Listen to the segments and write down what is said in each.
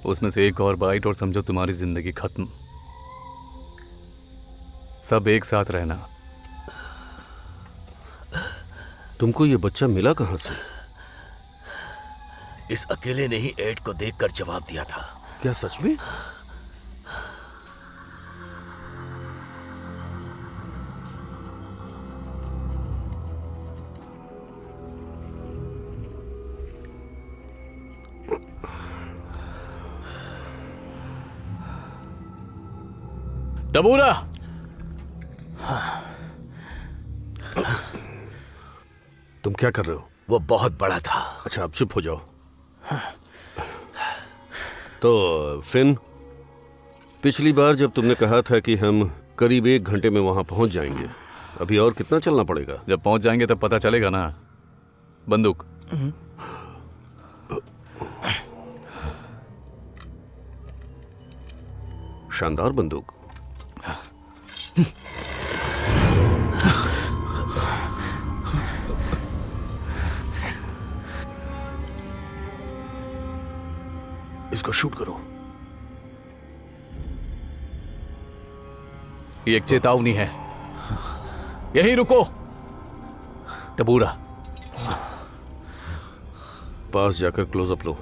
उसमें से एक और बाइट और समझो तुम्हारी जिंदगी खत्म। सब एक साथ रहना। तुमको ये बच्चा मिला कहां से? इस अकेले ने ही एड को देखकर जवाब दिया था। क्या सच में? तबूरा! तुम क्या कर रहे हो? वो बहुत बड़ा था। अच्छा, अब चुप हो जाओ। तो फिन, पिछली बार जब तुमने कहा था कि हम करीब 1 घंटे में वहां पहुंच जाएंगे, अभी और कितना चलना पड़ेगा? जब पहुंच जाएंगे तब पता चलेगा ना। बंदूक। शानदार बंदूक। इसको शूट करो। ये एक चेतावनी है। यहीं रुको। तबूरा। पास जाकर क्लोजअप लो।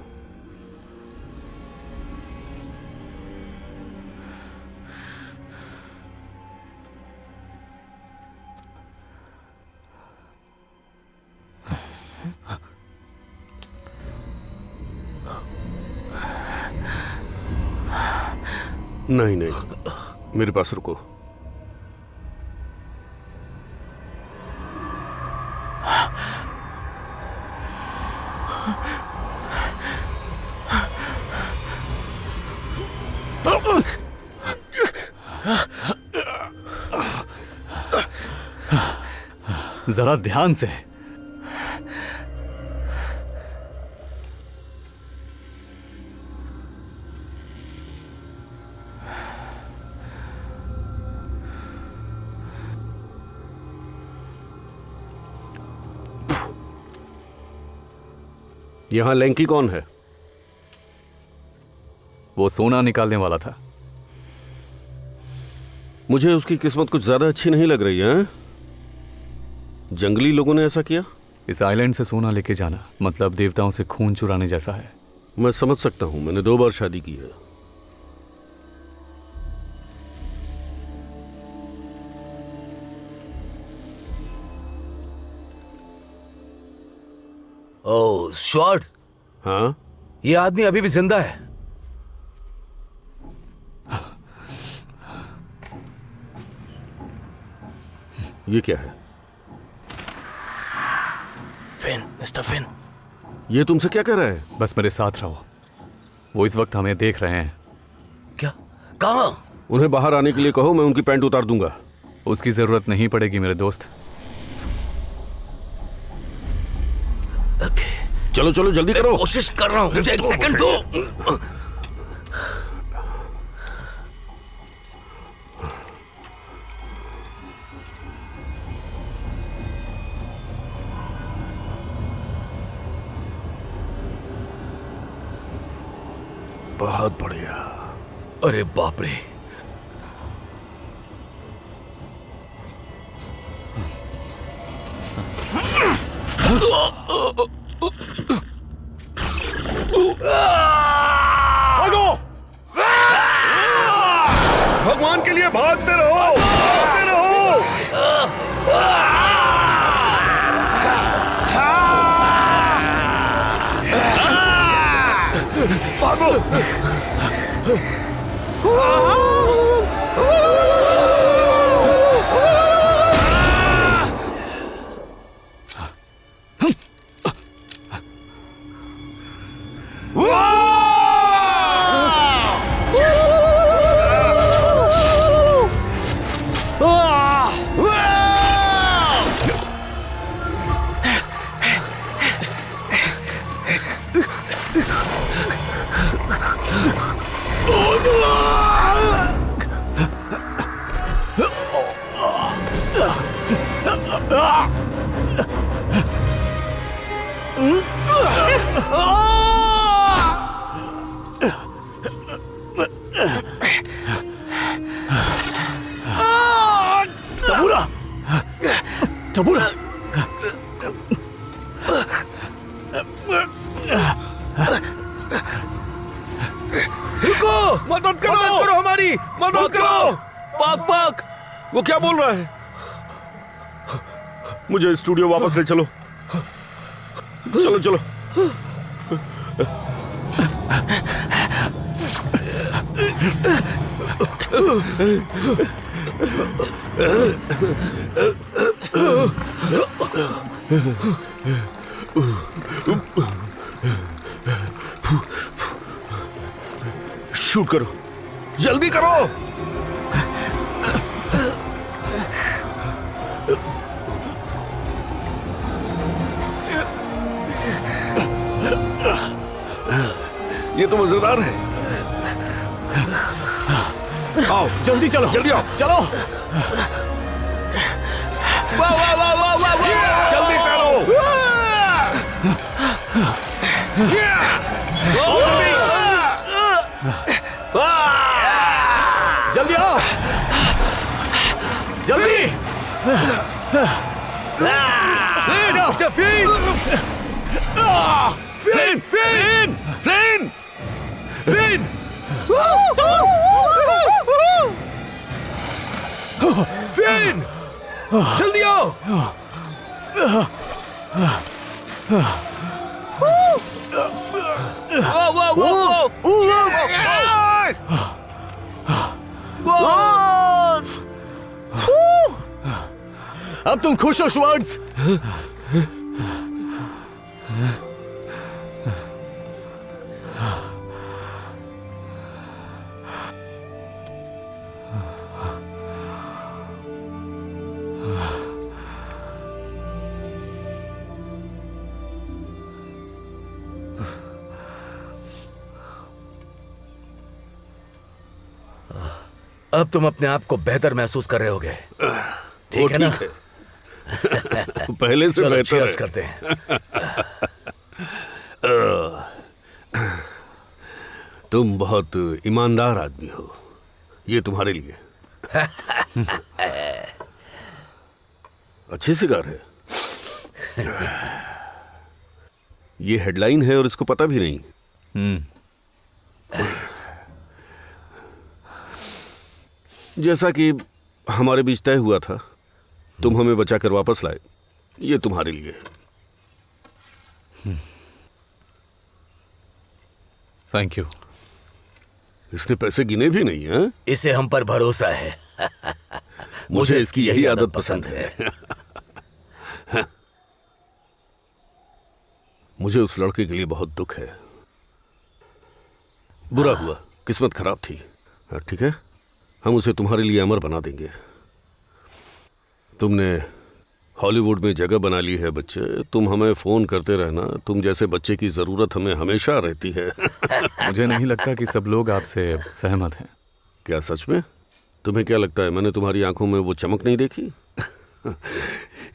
नहीं नहीं, मेरे पास रुको। जरा ध्यान से। यहां लैंकी कौन है? वो सोना निकालने वाला था। मुझे उसकी किस्मत कुछ ज्यादा अच्छी नहीं लग रही है। जंगली लोगों ने ऐसा किया? इस आइलैंड से सोना लेके जाना मतलब देवताओं से खून चुराने जैसा है। मैं समझ सकता हूं, मैंने 2 बार शादी की है। ओह श्वार्ट्ज, हाँ? ये आदमी अभी भी जिंदा है। ये क्या है? Finn, Mister Finn. ये तुमसे क्या कह रहा है? बस मेरे साथ रहो। वो इस वक्त हमें देख रहे हैं। क्या? कहां? उन्हें बाहर आने के लिए कहो, मैं उनकी पैंट उतार दूंगा। उसकी जरूरत नहीं पड़ेगी मेरे दोस्त। चलो चलो जल्दी करो। कोशिश कर रहा हूं, मुझे 1 सेकंड दो। बहुत बढ़िया। अरे बाप रे। भागो! भगवान के लिए भागते रहो, भागते रहो। भागो! वो क्या बोल रहा है? मुझे स्टूडियो वापस ले चलो। चलो चलो। शूट करो, जल्दी करो। ये तो मजेदार है। आओ जल्दी चलो, जल्दी आओ, चलो। वाह वाह वाह वाह वाह वाह। जल्दी करो। जल्दी आओ, जल्दी। Mister Finn, Finn Finn Finn Finn. Finn, जल्दी आओ। वाह वाह वाह वाह। अब तुम खुश हो श्वार्ट्ज? अब तुम अपने आप को बेहतर महसूस कर रहे होगे, ठीक है ना? पहले से चलो बेहतर cheers है। करते हैं। तुम बहुत ईमानदार आदमी हो, ये तुम्हारे लिए। अच्छी सिगार है। ये हेडलाइन है और इसको पता भी नहीं। जैसा कि हमारे बीच तय हुआ था, तुम हमें बचाकर वापस लाए, ये तुम्हारे लिए। Thank you. इसने पैसे गिने भी नहीं है। इसे हम पर भरोसा है। मुझे इसकी यही आदत पसंद है। मुझे उस लड़के के लिए बहुत दुख है। बुरा हुआ, किस्मत खराब थी। ठीक है, हम उसे तुम्हारे लिए अमर बना देंगे। तुमने हॉलीवुड में जगह बना ली है बच्चे। तुम हमें फोन करते रहना, तुम जैसे बच्चे की जरूरत हमें हमेशा रहती है। मुझे नहीं लगता कि सब लोग आपसे सहमत हैं। क्या सच में? तुम्हें क्या लगता है मैंने तुम्हारी आंखों में वो चमक नहीं देखी?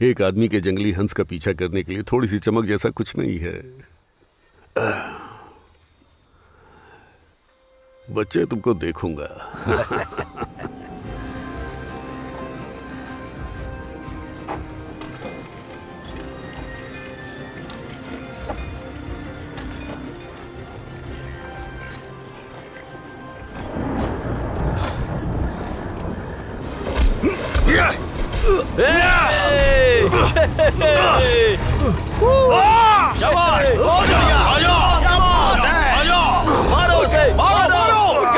एक आदमी के जंगली हंस का पीछा करने के लिए थोड़ी सी चमक जैसा कुछ नहीं है। बच्चे, तुमको देखूंगा। मारो उसे, मारो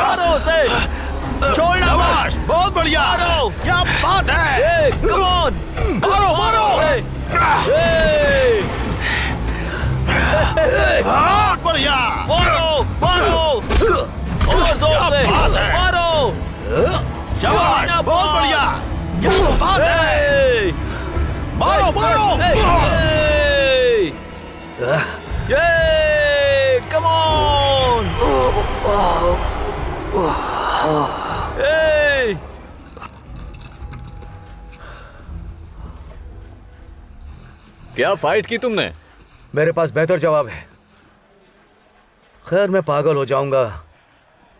मारो उसे, छोड़ना मत। बहुत बढ़िया, क्या बात है। कम ऑन, मारो मारो। बहुत बढ़िया, मारो मारो और जोर से मारो। बहुत बढ़िया, क्या बात है। मारो मारो। Come on! Hey! क्या फाइट की तुमने? मेरे पास बेहतर जवाब है। खैर, मैं पागल हो जाऊंगा।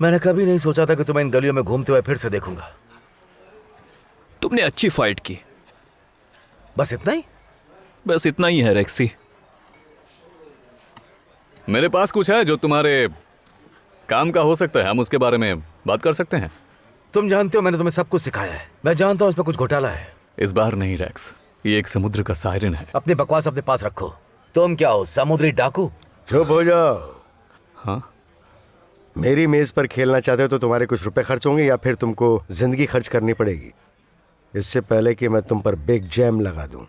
मैंने कभी नहीं सोचा था कि तुम्हें इन गलियों में घूमते हुए फिर से देखूंगा। तुमने अच्छी फाइट की। बस इतना ही? बस इतना ही है रेक्सी। मेरे पास कुछ है जो तुम्हारे काम का हो सकता है। हम उसके बारे में बात कर सकते हैं। तुम जानते हो मैंने तुम्हें सब कुछ सिखाया है। मैं जानता हूँ उसमें कुछ घोटाला है। इस बार नहीं रैक्स, ये एक समुद्र का सायरन है। अपनी बकवास अपने पास रखो। तुम क्या हो, समुद्री डाकू? चुप हो जाओ। हाँ, मेरी मेज पर खेलना चाहते हो तो तुम्हारे कुछ रुपए खर्च होंगे या फिर तुमको जिंदगी खर्च करनी पड़ेगी, इससे पहले कि मैं तुम पर बिग जैम लगा दूं।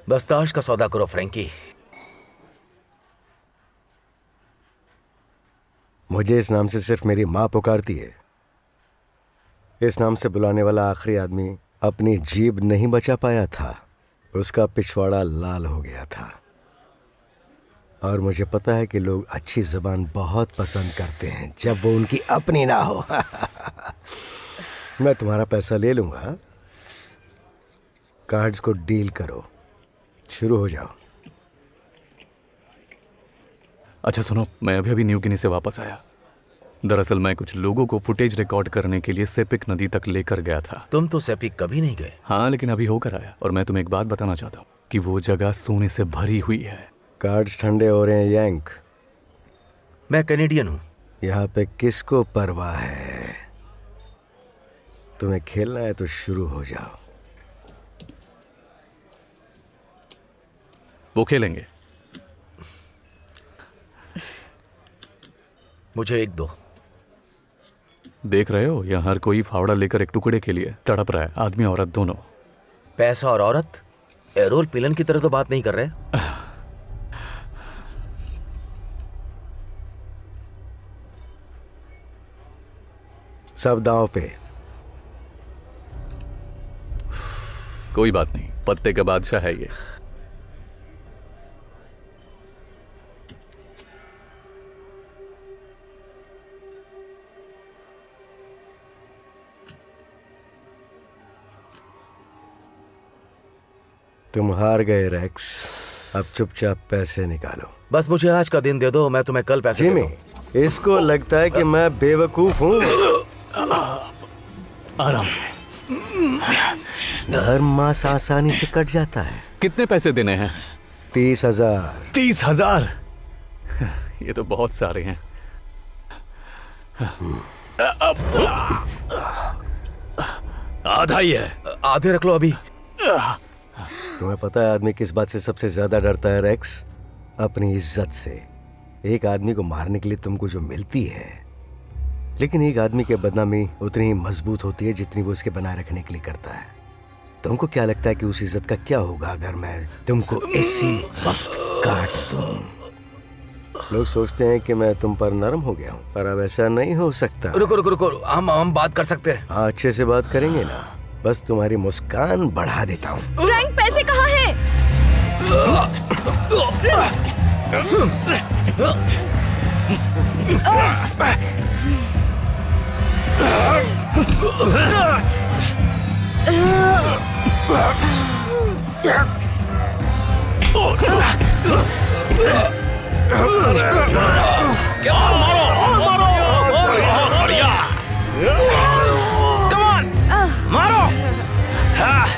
बस ताश का सौदा करो फ्रैंकी। मुझे इस नाम से सिर्फ मेरी माँ पुकारती है। इस नाम से बुलाने वाला आखिरी आदमी अपनी जीभ नहीं बचा पाया था, उसका पिछवाड़ा लाल हो गया था। और मुझे पता है कि लोग अच्छी जबान बहुत पसंद करते हैं जब वो उनकी अपनी ना हो। मैं तुम्हारा पैसा ले लूंगा। कार्ड्स को डील करो, शुरू हो जाओ। अच्छा सुनो, मैं अभी न्यू गिनी से वापस आया। दरअसल मैं कुछ लोगों को फुटेज रिकॉर्ड करने के लिए सेपिक नदी तक लेकर गया था। तुम तो सेपिक कभी नहीं गए। हाँ, लेकिन अभी होकर आया और मैं तुम्हें एक बात बताना चाहता हूँ कि वो जगह सोने से भरी हुई है। कार्ड्स ठंडे हो रहे हैं यंक। मैं कैनेडियन हूँ। यहाँ पे किसको परवाह है? तुम्हें खेलना है तो शुरू हो जाओ। वो खेलेंगे। मुझे एक दो। देख रहे हो, यहाँ हर कोई फावड़ा लेकर एक टुकड़े के लिए तड़प रहा है, आदमी औरत दोनों। पैसा और औरत? एरोल पिलन की तरह तो बात नहीं कर रहे। सब दांव पे। कोई बात नहीं, पत्ते का बादशाह है ये। तुम हार गए रैक्स, अब चुपचाप पैसे निकालो। बस मुझे आज का दिन दे दो, मैं तुम्हें कल पैसे दे जिमी, दूं। इसको लगता है कि मैं बेवकूफ हूँ। आराम से। हर मास आसानी से कट जाता है। कितने पैसे देने हैं? 30,000। 30,000? ये तो बहुत सारे हैं। आधा ही है। आधे रख लो अभी। तुम्हें पता है आदमी किस बात से सबसे ज्यादा डरता है रैक्स? अपनी इज्जत से। एक आदमी को मारने के लिए तुमको जो मिलती है, लेकिन एक आदमी की बदनामी उतनी ही मजबूत होती है जितनी वो उसके बनाए रखने के लिए करता है। तुमको क्या लगता है कि उस इज्जत का क्या होगा अगर मैं तुमको इसी वक्त काट दूं? लोग सोचते हैं कि मैं तुम पर नरम हो गया हूँ, पर अब ऐसा नहीं हो सकता। रुको रुको रुको, हम बात कर सकते हैं। हाँ, अच्छे से बात करेंगे ना। बस तुम्हारी मुस्कान बढ़ा देता हूँ। फ्रैंक, पैसे कहाँ हैं?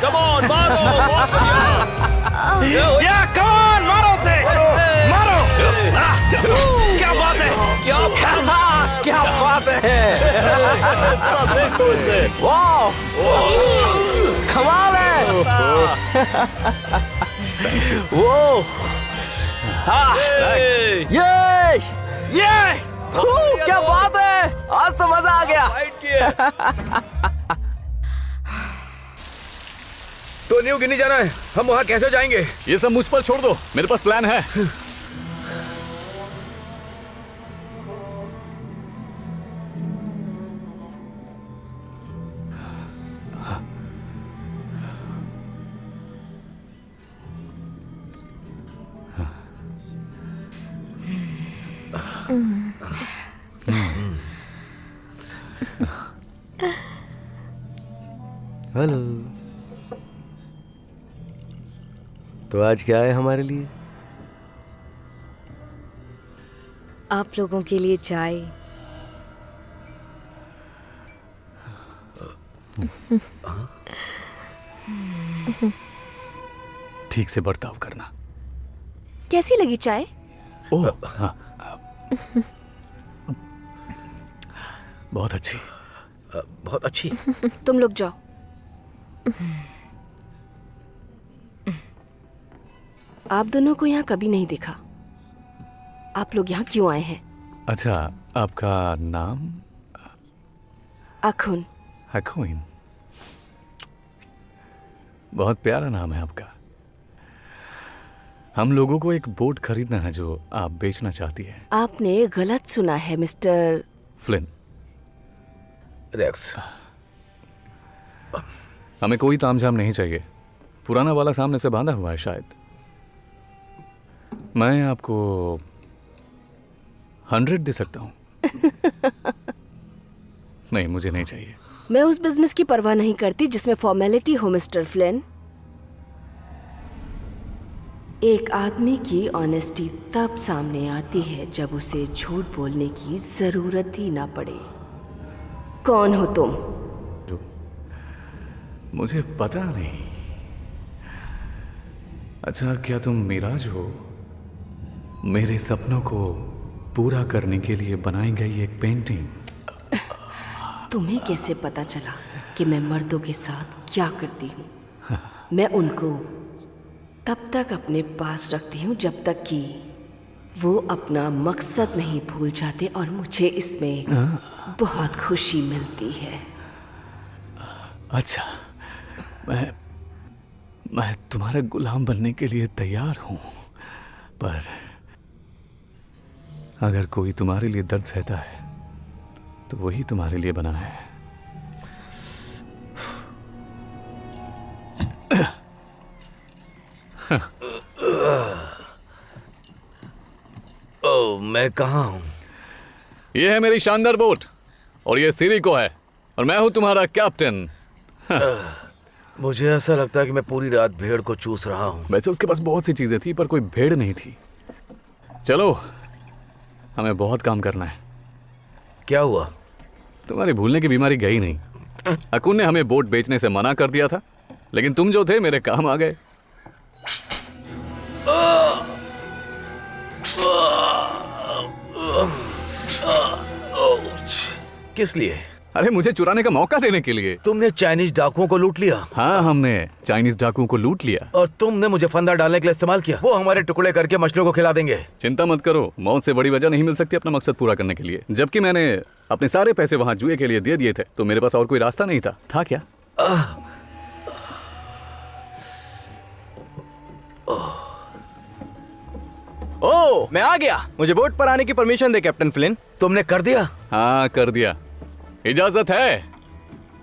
Come on, मारो! Yeah, come on, मारो से! मारो! क्या बात है? क्या बात है? वाह! कमाल है! वो! ये! क्या बात है? आज तो मजा आ गया। तो न्यू गिनी जाना है, हम वहाँ कैसे जाएंगे? ये सब मुझ पर छोड़ दो, मेरे पास प्लान है। हेलो। तो आज क्या है हमारे लिए? आप लोगों के लिए चाय। ठीक से बर्ताव करना। कैसी लगी चाय? ओह हाँ। बहुत अच्छी। बहुत अच्छी। तुम लोग जाओ। आप दोनों को यहाँ कभी नहीं देखा। आप लोग यहाँ क्यों आए हैं? अच्छा, आपका नाम? अखुन। हकोइन। बहुत प्यारा नाम है आपका। हम लोगों को एक बोट खरीदना है जो आप बेचना चाहती है। आपने गलत सुना है मिस्टर। फ्लिन। रेक्स, हमें कोई तामझाम नहीं चाहिए। पुराना वाला सामने से बांधा हुआ है शायद। मैं आपको 100 दे सकता हूं। नहीं, मुझे नहीं चाहिए। मैं उस बिजनेस की परवाह नहीं करती जिसमें फॉर्मेलिटी हो मिस्टर फ्लिन। एक आदमी की ऑनेस्टी तब सामने आती है जब उसे झूठ बोलने की जरूरत ही ना पड़े। कौन हो तुम? जो मुझे पता नहीं। अच्छा, क्या तुम मिराज हो? मेरे सपनों को पूरा करने के लिए बनाई गई एक पेंटिंग। तुम्हें कैसे पता चला कि मैं मर्दों के साथ क्या करती हूँ? मैं उनको तब तक अपने पास रखती हूँ जब तक कि वो अपना मकसद नहीं भूल जाते, और मुझे इसमें बहुत खुशी मिलती है। अच्छा, मैं तुम्हारा गुलाम बनने के लिए तैयार हूं, पर अगर कोई तुम्हारे लिए दर्द सहता है तो वही तुम्हारे लिए बना है। ओ, मैं कहाँ हूँ? यह है मेरी शानदार बोट, और ये सिरिको है, और मैं हूं तुम्हारा कैप्टन। मुझे ऐसा लगता है कि मैं पूरी रात भेड़ को चूस रहा हूँ। वैसे उसके पास बहुत सी चीजें थी, पर कोई भेड़ नहीं थी। चलो, हमें बहुत काम करना है। क्या हुआ? तुम्हारी भूलने की बीमारी गई नहीं। अकुन ने हमें बोट बेचने से मना कर दिया था, लेकिन तुम जो थे मेरे काम आ गए। किस लिए? अरे, मुझे चुराने का मौका देने के लिए। तुमने चाइनीज डाकुओं को लूट लिया। हाँ, हमने चाइनीज डाकुओं को लूट लिया। और तुमने मुझे फंदा डालने के लिए इस्तेमाल किया। वो हमारे टुकड़े करके मछलियों को खिला देंगे। चिंता मत करो, मौत से बड़ी वजह नहीं मिल सकती अपना मकसद पूरा करने के लिए। जबकि मैंने अपने सारे पैसे वहां जुए के लिए दे दिए थे, तो मेरे पास और कोई रास्ता नहीं था क्या? ओ, मैं आ गया। मुझे बोट पर आने की परमिशन दे कैप्टन फ्लिन। तुमने कर दिया? हाँ, कर दिया। इजाजत है।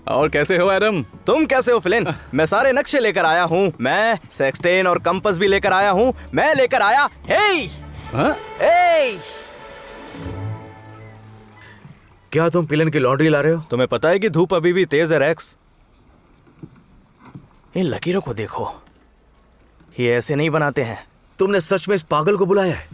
और कैसे हो एडम? तुम कैसे हो फ्लिन? मैं सारे नक्शे लेकर आया हूँ। मैं सेक्सटेन और कंपास भी लेकर आया हूँ। मैं लेकर आया हाँ? क्या तुम पिलन की लॉन्ड्री ला रहे हो? तुम्हें पता है कि धूप अभी भी तेज है रेक्स। इन लकीरों को देखो, ये ऐसे नहीं बनाते हैं। तुमने सच में इस पागल को बुलाया है?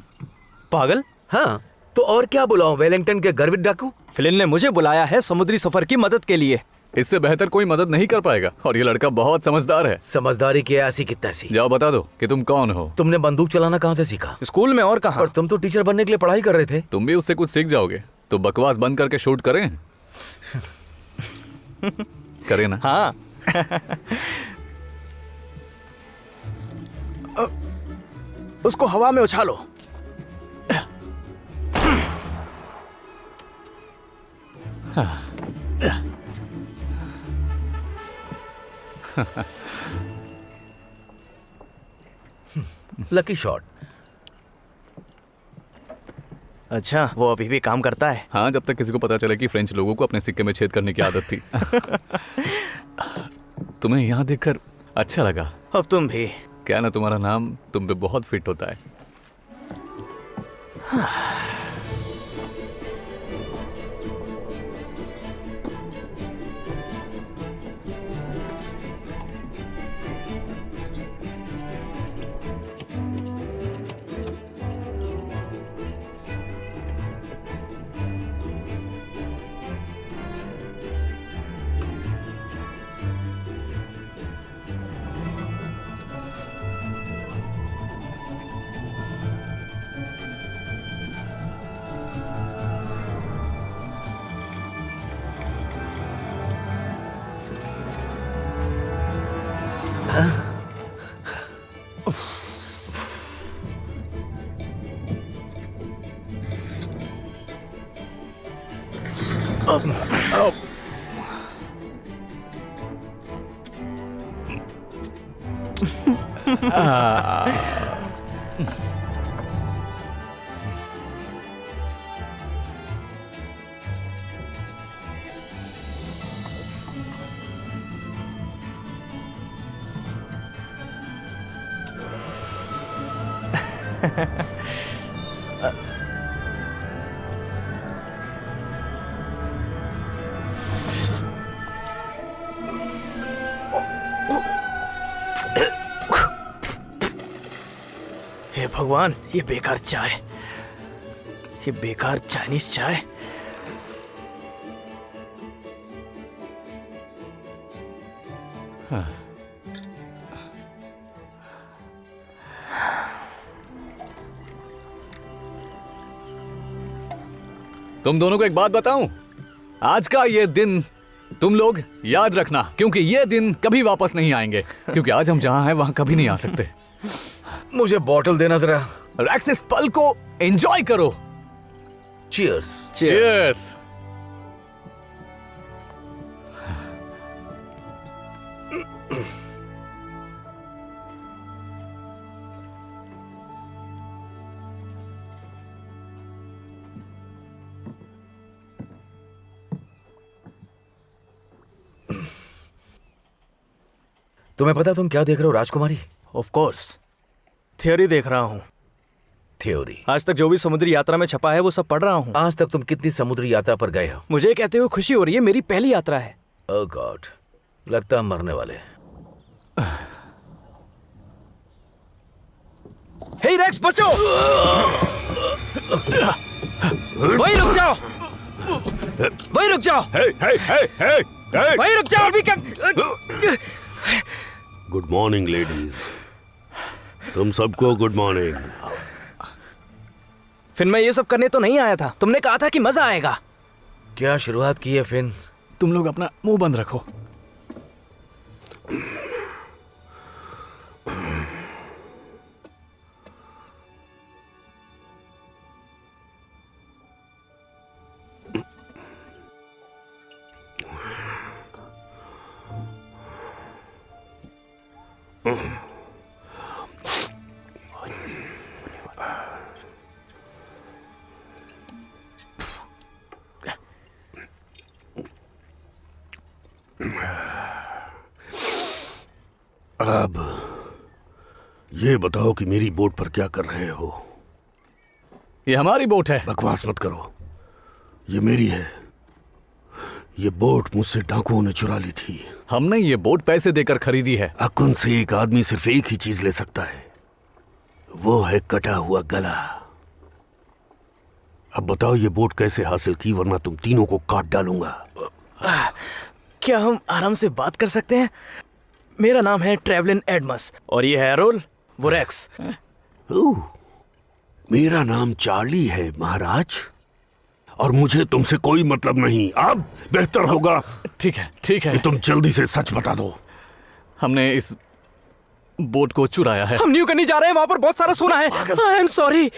पागल? हाँ, तो और क्या बुलाऊं? वेलिंगटन के गर्वित डाकू? फ्लिन ने मुझे बुलाया है समुद्री सफर की मदद के लिए। इससे बेहतर कोई मदद नहीं कर पाएगा, और ये लड़का बहुत समझदार है। समझदारी की ऐसी की तैसी। जाओ बता दो कि तुम कौन हो। तुमने बंदूक चलाना कहाँ से सीखा? स्कूल में, और कहाँ। और तुम तो टीचर बनने के लिए पढ़ाई कर रहे थे। तुम भी उससे कुछ सीख जाओगे। तो बकवास बंद करके शूट करें। करें ना? हाँ। उसको हवा में उछालो। Lucky shot. अच्छा, वो अभी भी काम करता है? हाँ, जब तक किसी को पता चले कि फ्रेंच लोगों को अपने सिक्के में छेद करने की आदत थी। तुम्हें यहाँ देखकर अच्छा लगा। अब तुम भी। क्या ना, तुम्हारा नाम तुम पे बहुत फिट होता है। हे भगवान, ये बेकार चाय, ये बेकार चाइनीज चाय। तुम दोनों को एक बात बताऊं, आज का ये दिन तुम लोग याद रखना, क्योंकि ये दिन कभी वापस नहीं आएंगे, क्योंकि आज हम जहां हैं वहां कभी नहीं आ सकते। मुझे बॉटल देना जरा। रैक्स, इस पल को एंजॉय करो। चीयर्स। चीयर्स। तुम्हें पता तुम क्या देख रहे हो राजकुमारी? ऑफ कोर्स, थियोरी देख रहा हूँ। थ्योरी? आज तक जो भी समुद्री यात्रा में छपा है वो सब पढ़ रहा हूँ। आज तक तुम कितनी समुद्री यात्रा पर गए हो? मुझे कहते हुए खुशी हो रही है, मेरी पहली यात्रा है। ओह गॉड, लगता हम मरने वाले। हे रेक्स, बचो! वहीं रुक जाओ, वहीं रुक जाओ, वहीं रुक जाओ। अभी क्या? गुड मॉर्निंग लेडीज, तुम सबको गुड मॉर्निंग। फिर मैं ये सब करने तो नहीं आया था, तुमने कहा था कि मजा आएगा। क्या शुरुआत की है फिन? तुम लोग अपना मुंह बंद रखो। अब ये बताओ कि मेरी बोट पर क्या कर रहे हो? ये हमारी बोट है। बकवास मत करो, ये मेरी है। ये बोट मुझसे डाकुओं ने चुरा ली थी। हमने ये बोट पैसे देकर खरीदी है। अकुन से एक आदमी सिर्फ एक ही चीज ले सकता है, वो है कटा हुआ गला। अब बताओ ये बोट कैसे हासिल की, वरना तुम तीनों को काट डालूंगा। क्या हम आराम से बात कर सकते हैं? मेरा नाम है ट्रेवलिन एडमस और ये है एरोल, वो रेक्स। ओह, मेरा नाम चार्ली है महाराज, और मुझे तुमसे कोई मतलब नहीं। अब बेहतर होगा ठीक है, ठीक कि है। तुम जल्दी से सच बता दो। हमने इस बोट को चुराया है। हम न्यू करने जा रहे हैं, वहां पर बहुत सारा सोना है। I am sorry.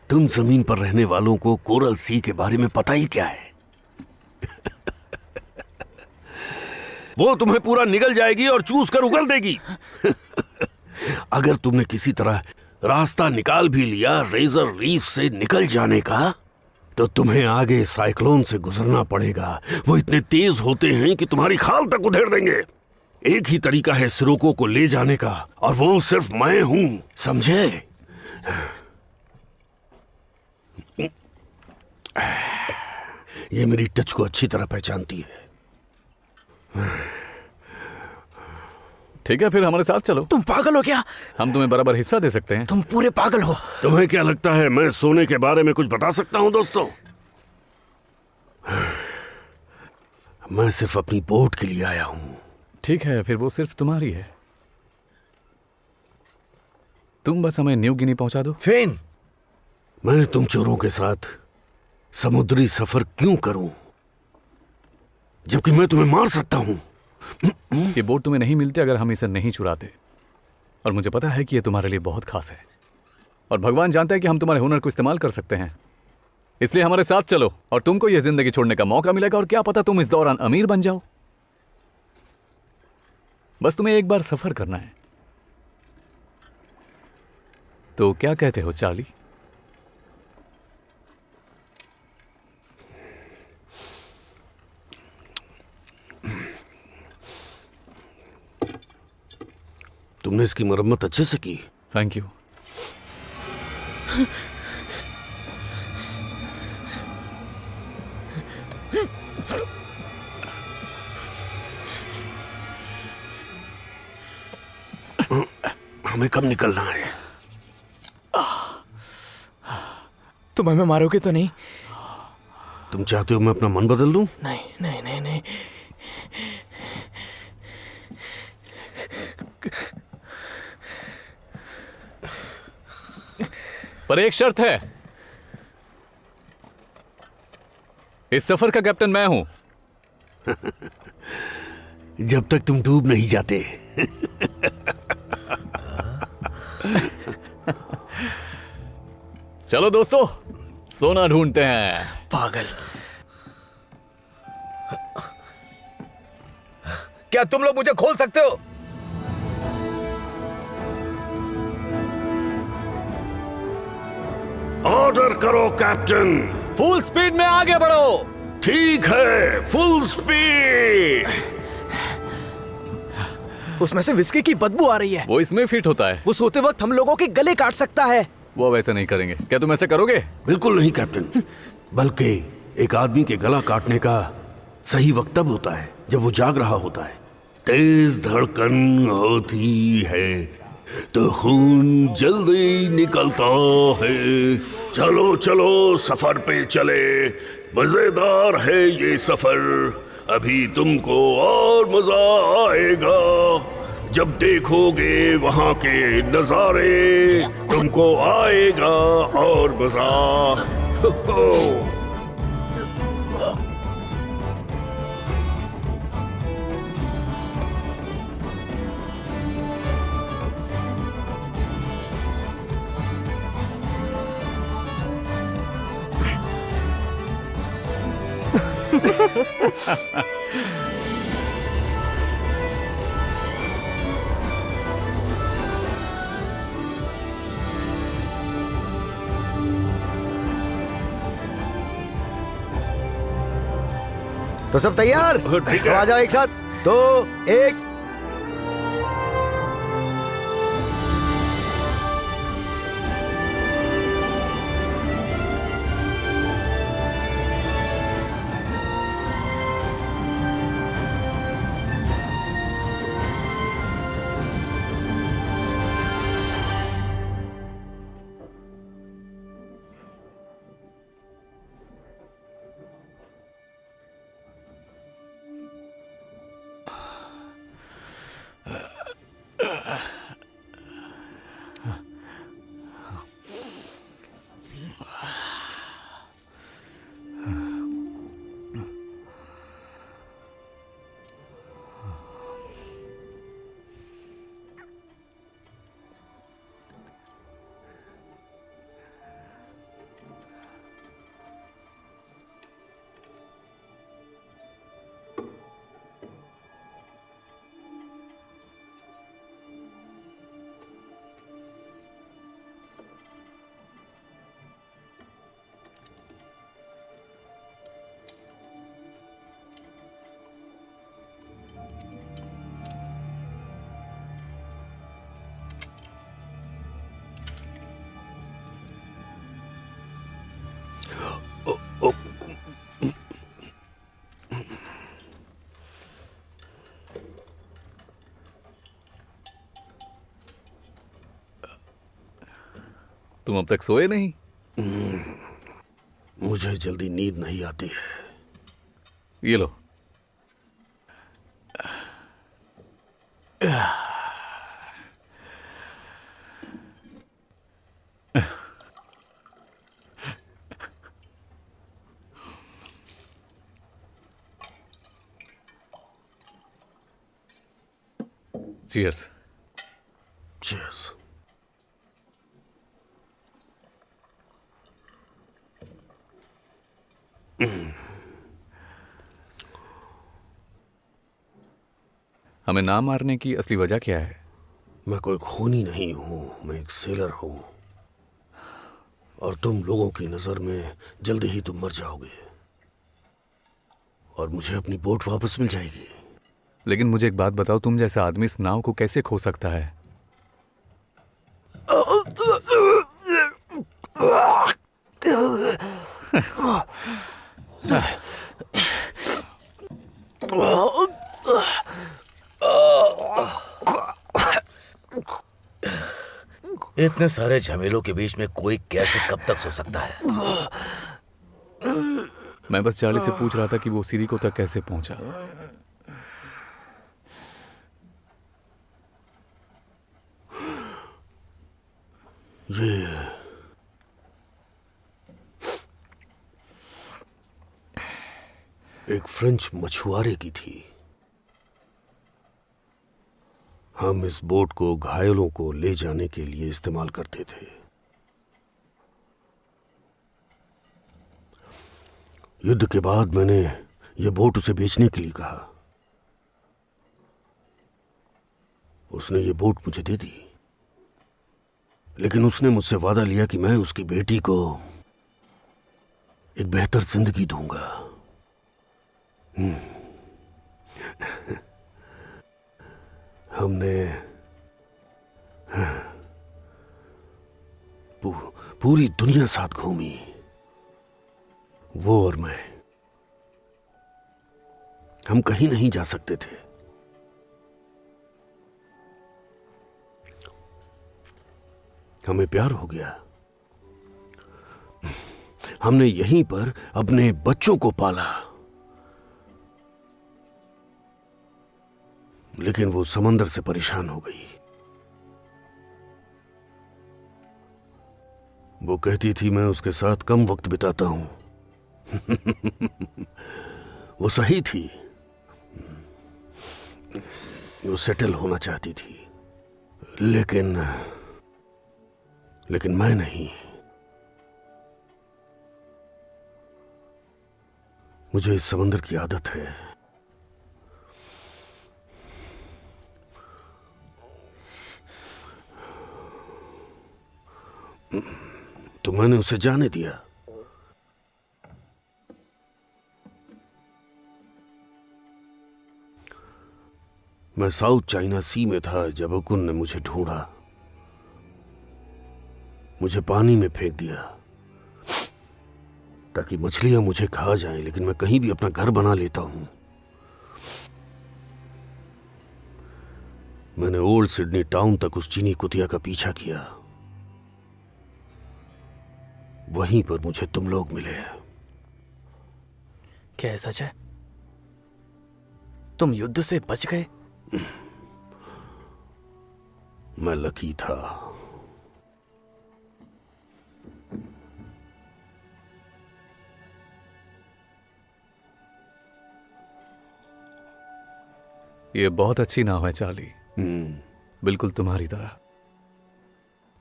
तुम जमीन पर रहने वालों को कोरल सी के बारे में पता ही क्या है? वो तुम्हें पूरा निगल जाएगी और चूस कर उगल देगी। अगर तुमने किसी तरह रास्ता निकाल भी लिया रेजर रीफ से निकल जाने का, तो तुम्हें आगे साइक्लोन से गुजरना पड़ेगा। वो इतने तेज होते हैं कि तुम्हारी खाल तक उधेड़ देंगे। एक ही तरीका है सिरोको को ले जाने का, और वो सिर्फ मैं हूं, समझे? ये मेरी टच को अच्छी तरह पहचानती है। ठीक है, फिर हमारे साथ चलो। तुम पागल हो क्या? हम तुम्हें बराबर हिस्सा दे सकते हैं। तुम पूरे पागल हो। तुम्हें क्या लगता है मैं सोने के बारे में कुछ बता सकता हूं दोस्तों? मैं सिर्फ अपनी बोट के लिए आया हूं। ठीक है, फिर वो सिर्फ तुम्हारी है। तुम बस हमें न्यू गिनी पहुंचा दो। फिन, मैं तुम चोरों के साथ समुद्री सफर क्यों करूं, जबकि मैं तुम्हें मार सकता हूं? ये बोट तुम्हें नहीं मिलती अगर हम इसे नहीं चुराते, और मुझे पता है कि ये तुम्हारे लिए बहुत खास है, और भगवान जानता है कि हम तुम्हारे हुनर को इस्तेमाल कर सकते हैं। इसलिए हमारे साथ चलो और तुमको यह जिंदगी छोड़ने का मौका मिलेगा और क्या पता तुम इस दौरान अमीर बन जाओ। बस तुम्हें एक बार सफर करना है। तो क्या कहते हो चार्ली? तुमने इसकी मरम्मत अच्छे से की। Thank you. हमें कब निकलना है? तुम हमें मारोगे तो नहीं? तुम चाहते हो मैं अपना मन बदल दूं? नहीं नहीं नहीं नहीं। पर एक शर्त है, इस सफर का कैप्टन मैं हूं। जब तक तुम डूब नहीं जाते। चलो दोस्तों, सोना ढूंढते हैं। पागल। क्या तुम लोग मुझे खोल सकते हो? ऑर्डर करो कैप्टन। फुल स्पीड में आगे बढ़ो। ठीक है, फुल स्पीड। उसमें से विस्की की बदबू आ रही है। वो इसमें फिट होता है। वो सोते वक्त हम लोगों के गले काट सकता है। वो वैसे नहीं करेंगे। क्या तुम ऐसे करोगे? बिल्कुल नहीं कैप्टन, बल्कि एक आदमी के गला काटने का सही वक्त तब होता है जब वो जाग रहा होता है, तेज धड़कन होती है तो खून जल्दी निकलता है। चलो चलो सफर पे चले, मजेदार है ये सफर। अभी तुमको और मजा आएगा जब देखोगे वहां के नजारे। तुमको आएगा और मजा। तो सब तैयार? ठीक है। सब आ जाओ एक साथ। तो एक। तुम अब तक सोए नहीं? मुझे जल्दी नींद नहीं आती है। ये लो। Cheers. Cheers. हमें ना मारने की असली वजह क्या है? मैं कोई खूनी नहीं हूं, मैं एक सेलर हूं। और तुम लोगों की नजर में जल्दी ही तुम मर जाओगे और मुझे अपनी बोट वापस मिल जाएगी। लेकिन मुझे एक बात बताओ, तुम जैसा आदमी इस नाव को कैसे खो सकता है? इतने सारे झमेलों के बीच में कोई कैसे कब तक सो सकता है? मैं बस चार्ली से पूछ रहा था कि वो सिरिको तक कैसे पहुंचा। एक फ्रेंच मछुआरे की थी। हम इस बोट को घायलों को ले जाने के लिए इस्तेमाल करते थे। युद्ध के बाद मैंने यह बोट उसे बेचने के लिए कहा। उसने ये बोट मुझे दे दी, लेकिन उसने मुझसे वादा लिया कि मैं उसकी बेटी को एक बेहतर जिंदगी दूंगा। हमने पूरी दुनिया साथ घूमी, वो और मैं। हम कहीं नहीं जा सकते थे। हमें प्यार हो गया। हमने यहीं पर अपने बच्चों को पाला। लेकिन वो समंदर से परेशान हो गई। वो कहती थी मैं उसके साथ कम वक्त बिताता हूं। वो सही थी। वो सेटल होना चाहती थी, लेकिन मैं नहीं। मुझे इस समंदर की आदत है। तो मैंने उसे जाने दिया। मैं साउथ चाइना सी में था जब हुकुन ने मुझे ढूंढा, मुझे पानी में फेंक दिया ताकि मछलियां मुझे खा जाएं, लेकिन मैं कहीं भी अपना घर बना लेता हूं। मैंने ओल्ड सिडनी टाउन तक उस चीनी कुतिया का पीछा किया। वहीं पर मुझे तुम लोग मिले। क्या है सच है? तुम युद्ध से बच गए? मैं लकी था। ये बहुत अच्छी नाव है चार्ली, बिल्कुल तुम्हारी तरह।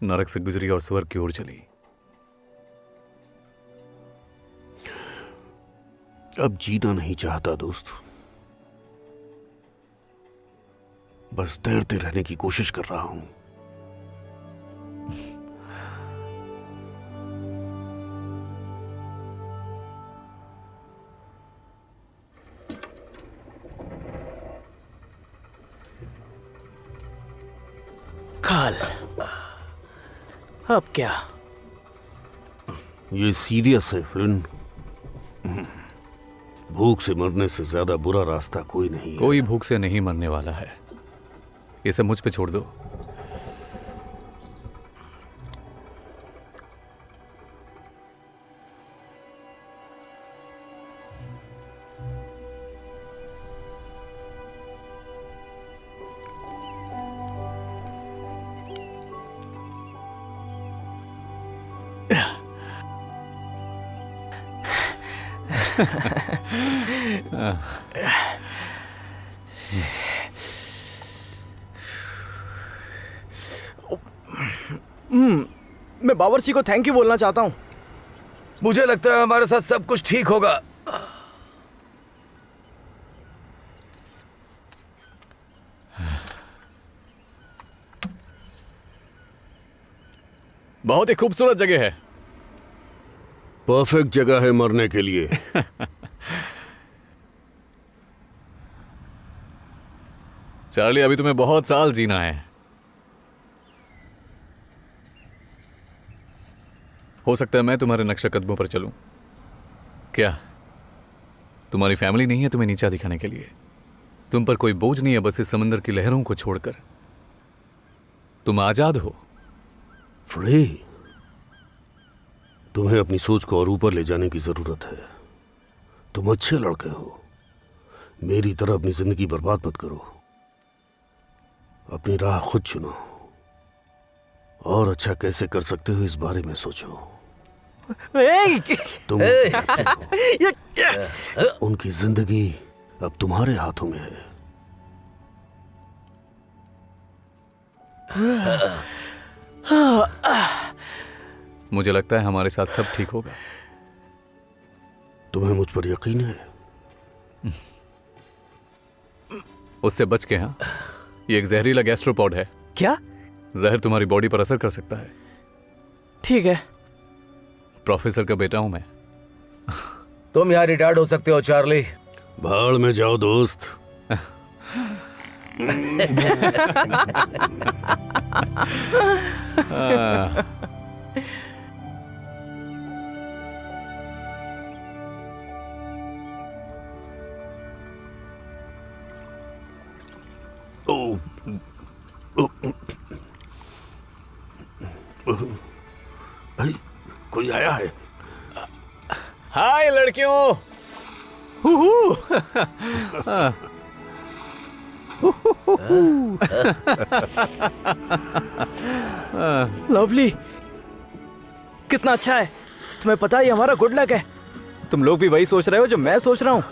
नरक से गुजरी और स्वर्ग की ओर चली। अब जीना नहीं चाहता दोस्त, बस तैरते रहने की कोशिश कर रहा हूं। खाल, अब क्या? ये सीरियस है फ्लिन। भूख से मरने से ज्यादा बुरा रास्ता कोई नहीं है। कोई भूख से नहीं मरने वाला है। ये सब मुझ पे छोड़ दो। मैं बावर्ची को थैंक यू बोलना चाहता हूं। मुझे लगता है हमारे साथ सब कुछ ठीक होगा। बहुत ही खूबसूरत जगह है। परफेक्ट जगह है मरने के लिए। चार्ली, अभी तुम्हें बहुत साल जीना है। हो सकता है मैं तुम्हारे नक्शे कदमों पर चलूं। क्या तुम्हारी फैमिली नहीं है तुम्हें नीचा दिखाने के लिए? तुम पर कोई बोझ नहीं है, बस इस समंदर की लहरों को छोड़कर तुम आजाद हो। फ्री, तुम्हें अपनी सोच को और ऊपर ले जाने की जरूरत है। तुम अच्छे लड़के हो, मेरी तरह अपनी जिंदगी बर्बाद मत करो। अपनी राह खुद चुनो और अच्छा कैसे कर सकते हो इस बारे में सोचो। तुम उनकी जिंदगी अब तुम्हारे हाथों में है। मुझे लगता है हमारे साथ सब ठीक होगा। तुम्हें मुझ पर यकीन है? उससे बच के। हाँ, ये एक जहरीला गैस्ट्रोपॉड है। क्या? जहर तुम्हारी बॉडी पर असर कर सकता है। ठीक है। प्रोफेसर का बेटा हूं मैं। तुम यहाँ रिटायर्ड हो सकते हो चार्ली। भाड़ में जाओ दोस्त। भाई, कोई आया है? हाय लड़कियों। लवली, कितना अच्छा है। तुम्हें पता है हमारा गुड लक है। तुम लोग भी वही सोच रहे हो जो मैं सोच रहा हूँ।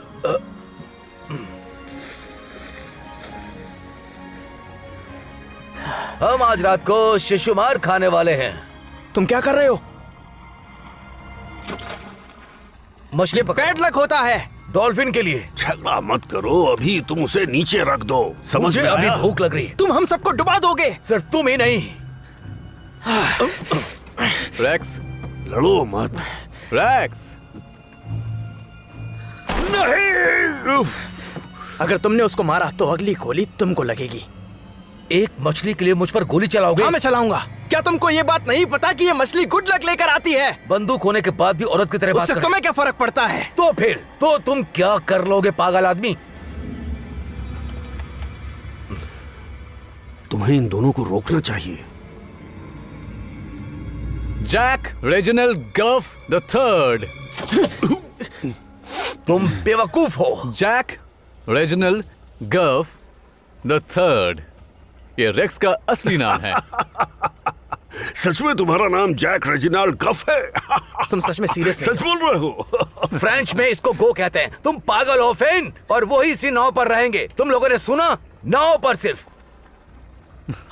हम आज रात को शिशुमार खाने वाले हैं। तुम क्या कर रहे हो? मछली पकड़। बैड लक होता है। डॉल्फिन के लिए। झगड़ा मत करो, अभी तुम उसे नीचे रख दो। समझ मुझे में अभी आया? भूख लग रही है। तुम हम सबको डुबा दोगे। सिर्फ तुम ही नहीं। रैक्स, लड़ो मत। रैक्स। नहीं। अगर तुमने उसको मारा तो अगली गोली तुमको लगेगी। एक मछली के लिए मुझ पर गोली चलाओगे? हाँ, मैं चलाऊंगा। क्या तुमको ये बात नहीं पता कि ये मछली गुड लक लेकर आती है? बंदूक होने के बाद भी औरत की तरह बात उससे कर। तुम्हें क्या फर्क पड़ता है? तो फिर तो तुम क्या कर लोगे पागल आदमी? तुम्हें इन दोनों को रोकना चाहिए। जैक रेजिनल गफ द थर्ड। तुम बेवकूफ हो। जैक रेजिनल गफ द थर्ड, ये रेक्स का असली नाम है। सच में तुम्हारा नाम जैक रेजिनाल्ड गफ है? तुम सच में सीरियस सच बोल रहे हो? फ्रेंच में इसको गो कहते हैं। तुम पागल हो फेन। और वो ही इसी नाव पर रहेंगे। तुम लोगों ने सुना? नाव पर सिर्फ।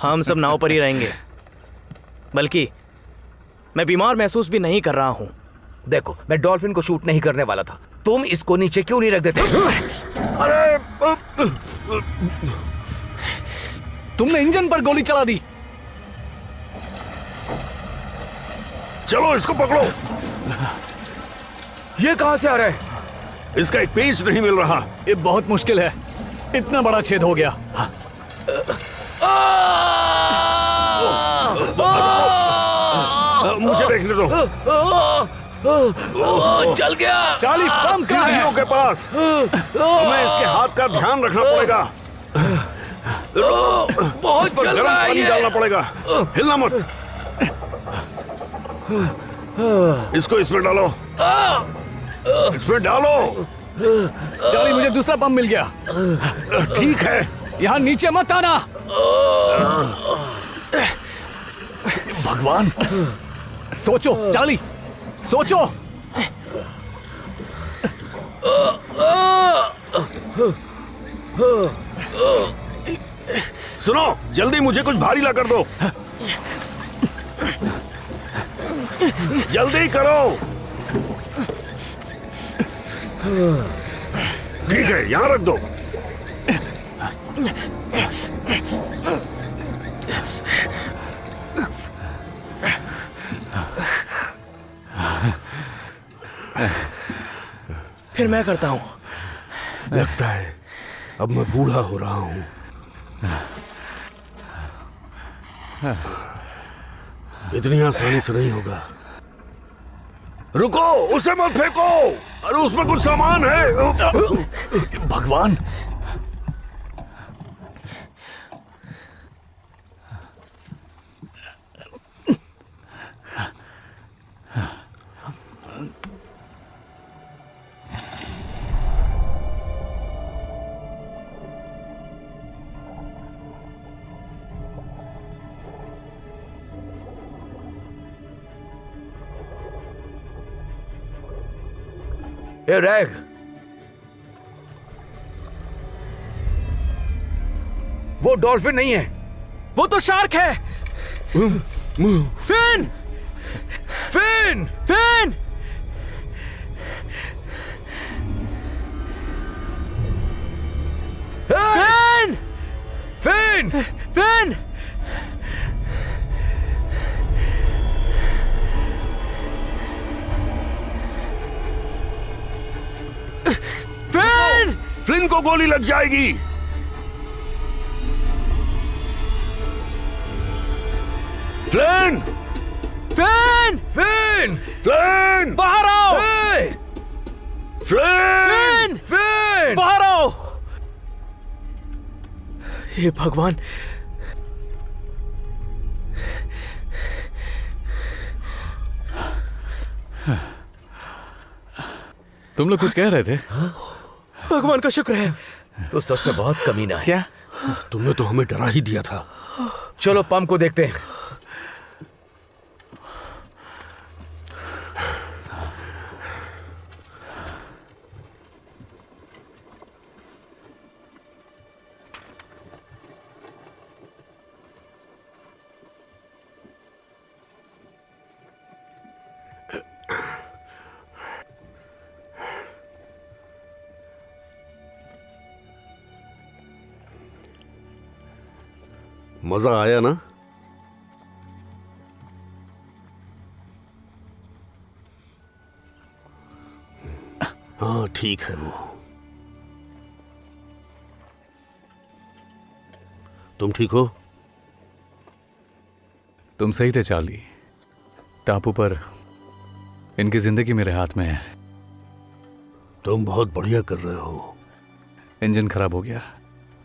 हम सब नाव पर ही रहेंगे। बल्कि मैं बीमार महसूस भी नहीं कर रहा हूँ। देखो, मैं डॉल्फिन को शूट नहीं करने वाला था। तुम इसको नीचे क्यों नहीं रख देते? अरे तुमने इंजन पर गोली चला दी। चलो इसको पकड़ो। ये कहां से आ रहा है? इसका एक पेच नहीं मिल रहा। ये बहुत मुश्किल है, इतना बड़ा छेद हो गया। मुझे देखने दो। चल गया। चार्ली, पंप कहाँ है? सीढ़ियों के पास। हमें इसके हाथ का ध्यान रखना पड़ेगा। बहुत इस पर चल गर्म रहा है पानी ये। डालना पड़ेगा। हिलना मत। इसको इसमें डालो। इसमें डालो। चार्ली, मुझे दूसरा पंप मिल गया। ठीक है। यहाँ नीचे मत आना। भगवान, सोचो चार्ली, सोचो। सुनो, जल्दी मुझे कुछ भारी ला कर दो। जल्दी करो। ठीक है, यहाँ रख दो। फिर मैं करता हूँ। लगता है अब मैं बूढ़ा हो रहा हूँ। इतनी आसानी से नहीं होगा। रुको, उसे मत फेंको। अरे उसमें कुछ सामान है। भगवान, ए रैग, वो डॉल्फिन नहीं है, वो तो शार्क है। Finn, Finn. Finn, Finn, Finn. Finn. Finn, Flynn को गोली लग जाएगी। Flint, Finn, Finn. फ्लिन, बाहर आओ। ए, फ्लिन। Finn, Finn. बाहर आओ। हे भगवान, तुम लोग कुछ कह रहे थे? भगवान का शुक्र है। तो सच में बहुत कमीना है। क्या? तुमने तो हमें डरा ही दिया था। चलो पंप को देखते हैं। मजा आया ना? हाँ ठीक है। वो तुम ठीक हो? तुम सही थे चार्ली। टापू पर इनकी जिंदगी मेरे हाथ में है। तुम बहुत बढ़िया कर रहे हो। इंजन खराब हो गया,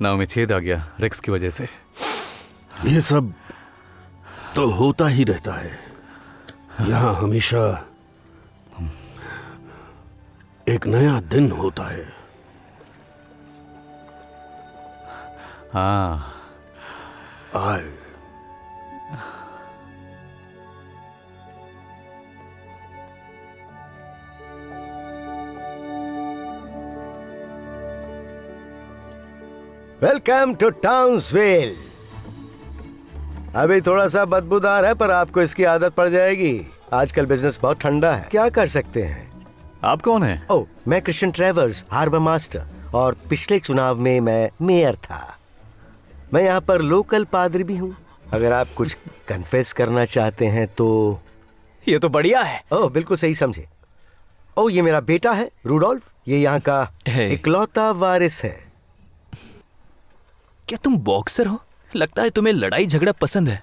नाव में छेद आ गया रेक्स की वजह से। ये सब तो होता ही रहता है यहाँ। हमेशा एक नया दिन होता है। हाँ, आए। Welcome to Townsville. अभी थोड़ा सा बदबूदार है पर आपको इसकी आदत पड़ जाएगी। आजकल बिजनेस बहुत ठंडा है, क्या कर सकते हैं। आप कौन हैं? ओह, मैं क्रिश्चियन ट्रेवर्स, हार्बर मास्टर, और पिछले चुनाव में मैं मेयर था। मैं यहाँ पर लोकल पादरी भी हूँ। अगर आप कुछ कन्फेस करना चाहते हैं तो। ये तो बढ़िया है। ओह, बिल्कुल सही समझे। ओह, ये मेरा बेटा है रूडोल्फ। ये यहाँ का हे। इकलौता वारिस है। क्या तुम बॉक्सर हो? लगता है तुम्हें लड़ाई झगड़ा पसंद है।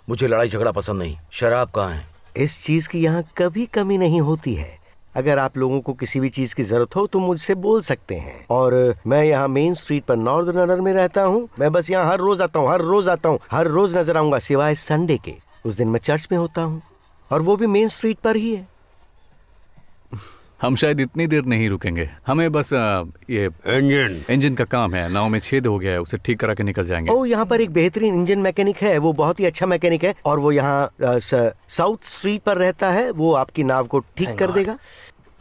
मुझे लड़ाई झगड़ा पसंद नहीं। शराब कहाँ है? इस चीज की यहाँ कभी कमी नहीं होती है। अगर आप लोगों को किसी भी चीज की जरूरत हो तो मुझसे बोल सकते हैं। और मैं यहाँ मेन स्ट्रीट पर नॉर्दर्नर में रहता हूँ। मैं बस यहाँ हर रोज आता हूँ, हर रोज नजर आऊंगा सिवाय संडे के। उस दिन मैं चर्च में होता हूँ और वो भी मेन स्ट्रीट पर ही है। हम शायद इतनी देर नहीं रुकेंगे। हमें बस ये इंजन का काम है। नाव में छेद हो गया है, उसे ठीक करा के निकल जाएंगे। ओह, यहाँ पर एक बेहतरीन इंजन मैकेनिक है। वो बहुत ही अच्छा मैकेनिक है और वो यहाँ साउथ स्ट्रीट पर रहता है। वो आपकी नाव को ठीक कर देगा।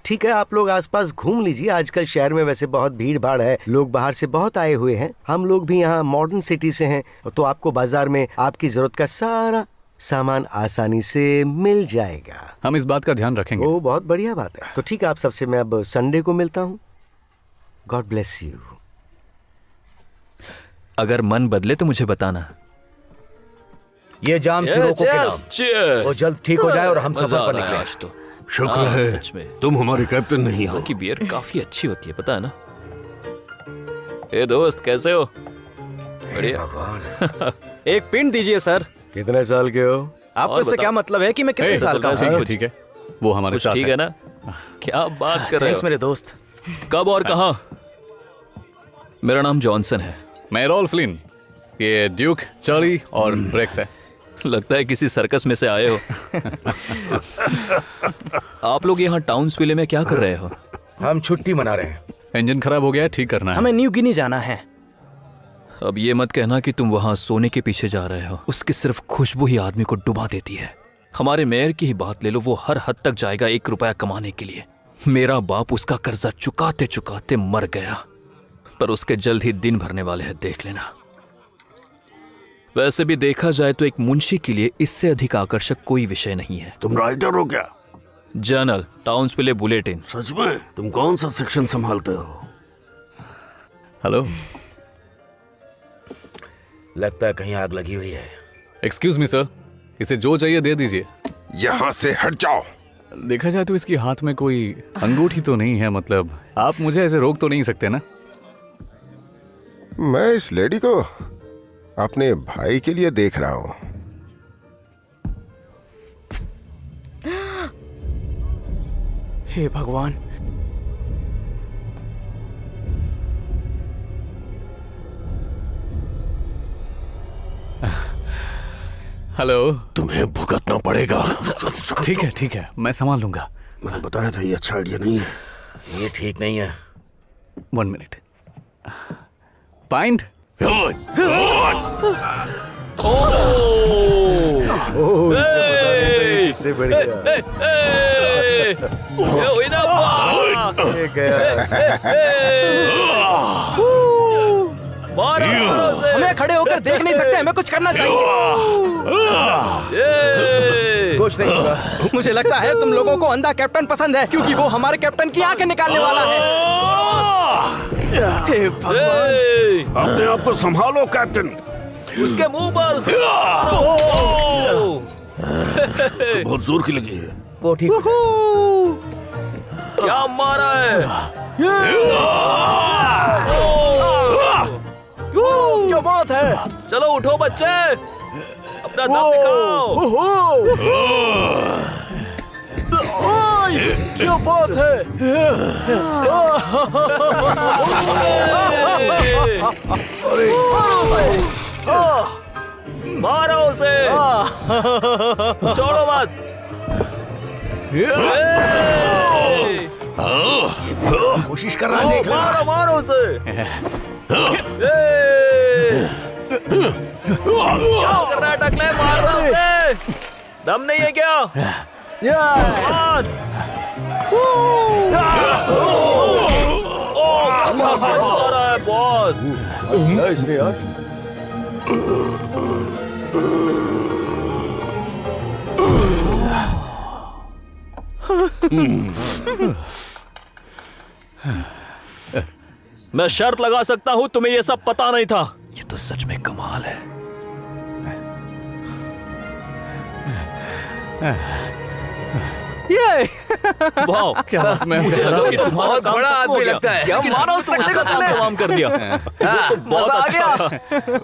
ठीक है, आप लोग आसपास घूम लीजिए। आजकल शहर में वैसे बहुत भीड़ भाड़ है, लोग बाहर से बहुत आए हुए हैं। हम लोग भी यहाँ मॉडर्न सिटी से हैं, तो आपको बाजार में आपकी जरूरत का सारा सामान आसानी से मिल जाएगा। हम इस बात का ध्यान रखेंगे। वो बहुत बढ़िया बात है। तो ठीक है, आप सबसे मैं अब संडे को मिलता हूँ। God bless you. अगर मन बदले तो मुझे बताना। ये जाम सिरों को खिलाओ। Cheers! वो जल्द ठीक हो जाए और हम मजा सफर आ पर रहा है निकलें। आज तो। शुक्र हाँ, है सच में। तुम हमारे कैप्टन नहीं हो। यहाँ की बियर काफी अच्छी होती है, पता है ना? ए दोस्त, कैसे हो? बढ़िया। एक पिंट दीजिए सर। कितने साल के हो? आपको और इससे बताओ। क्या मतलब है कि मैं कितने हे, साल का ठीक हूँ? है, ठीक है, वो हमारे कुछ साथ ठीक है ना? क्या बात कर रहे थैंक्स हो? मेरे दोस्त। कब और कहाँ? मेरा नाम जॉनसन है। मैं रॉल्फ लिन, ये ड्यूक, चार्ली और रेक्स है। लगता है किसी सर्कस में से आए हो। आप लोग यहाँ टाउन्सविले में क्या कर रहे हो? हम छुट्टी मना रहे हैं। इंजन खराब हो गया है, ठीक करना है। हमें न्यू गिनी जाना है। अब ये मत कहना कि तुम वहां सोने के पीछे जा रहे हो। उसकी सिर्फ खुशबू ही आदमी को डुबा देती है। हमारे मेयर की ही बात ले लो, वो हर हद तक जाएगा 1 रुपया कमाने के लिए। मेरा बाप उसका कर्जा चुकाते चुकाते मर गया, पर उसके जल्द ही दिन भरने वाले हैं, देख लेना। वैसे भी देखा जाए तो एक मुंशी के लिए इससे अधिक आकर्षक कोई विषय नहीं है। तुम राइटर हो क्या? Journal, Townsville bulletin. सच में? तुम कौन सा सेक्शन संभालते हो? हेलो, लगता है कहीं आग लगी हुई है। एक्सक्यूज मी सर, इसे जो चाहिए दे दीजिए। यहाँ से हट जाओ। देखा जाए तो इसके हाथ में कोई अंगूठी तो नहीं है, मतलब आप मुझे ऐसे रोक तो नहीं सकते ना? मैं इस लेडी को अपने भाई के लिए देख रहा हूँ। हे भगवान। हेलो। तुम्हें भुगतना पड़ेगा। ठीक है, मैं संभाल लूंगा। मैंने बताया था ये अच्छा आइडिया नहीं है। ये ठीक नहीं है। 1 मिनट। पाइंट। इससे बढ़िया। ये गया। हमें खड़े होकर देख नहीं सकते, हमें कुछ करना चाहिए। कुछ नहीं होगा। मुझे लगता है तुम लोगों को अंधा कैप्टन पसंद है, क्योंकि वो हमारे कैप्टन की आंखें निकालने वाला है। हे भगवान। अपने आप को संभालो कैप्टन। उसके मुंह पर उसको बहुत जोर की लगी है। वो ठीक है। क्या मारा है? क्या बात है? चलो उठो बच्चे, अपना दम दिखाओ। क्या बात है? मारो उसे, छोड़ो मत। कोशिश कर रहा है, देख लेना। मारो मारो उसे। क्या कर रहा है टकले? मार रहा उसे। दम नहीं है क्या? मार। क्या हो रहा है बॉस? इसने यार। मैं शर्त लगा सकता हूं तुम्हें ये सब पता नहीं था। ये तो सच में कमाल है। ये वाह, क्या बात, मैं तो बहुत बड़ा आदमी लगता है। क्या मारा उस टकले को तूने? तमाम कर दिया। वो तो बहुत अच्छा था।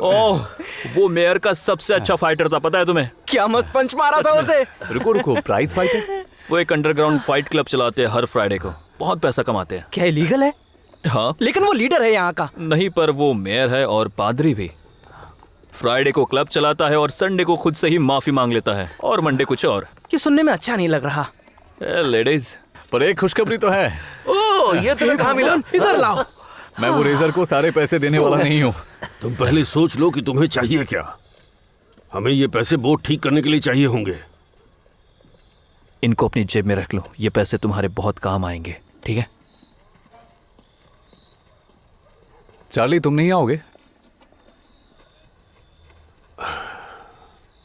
ओह, वो मेयर का सबसे अच्छा फाइटर था, पता है तुम्हें? क्या मस्त पंच मारा था उसे। रुको, प्राइज फाइटर? वो एक अंडरग्राउंड फाइट क्लब चलाते हैं हर फ्राइडे को। बहुत पैसा कमाते हैं। क्या इलीगल है? हाँ, लेकिन वो लीडर है यहाँ का। नहीं, पर वो मेयर है और पादरी भी। फ्राइडे को क्लब चलाता है और संडे को खुद से ही माफी मांग लेता है, और मंडे कुछ और। ये सुनने में अच्छा नहीं लग रहा। लेडीज, पर एक खुशखबरी तो है। ओह, ये तुम्हें कहाँ मिला? इधर लाओ। मैं वो रेजर को सारे पैसे देने वाला नहीं हूँ। तुम पहले सोच लो कि तुम्हें चाहिए क्या। हमें ये पैसे बोट ठीक करने के लिए चाहिए होंगे। इनको अपनी जेब में रख लो, ये पैसे तुम्हारे बहुत काम आएंगे, ठीक है? चार्ली, तुम नहीं आओगे?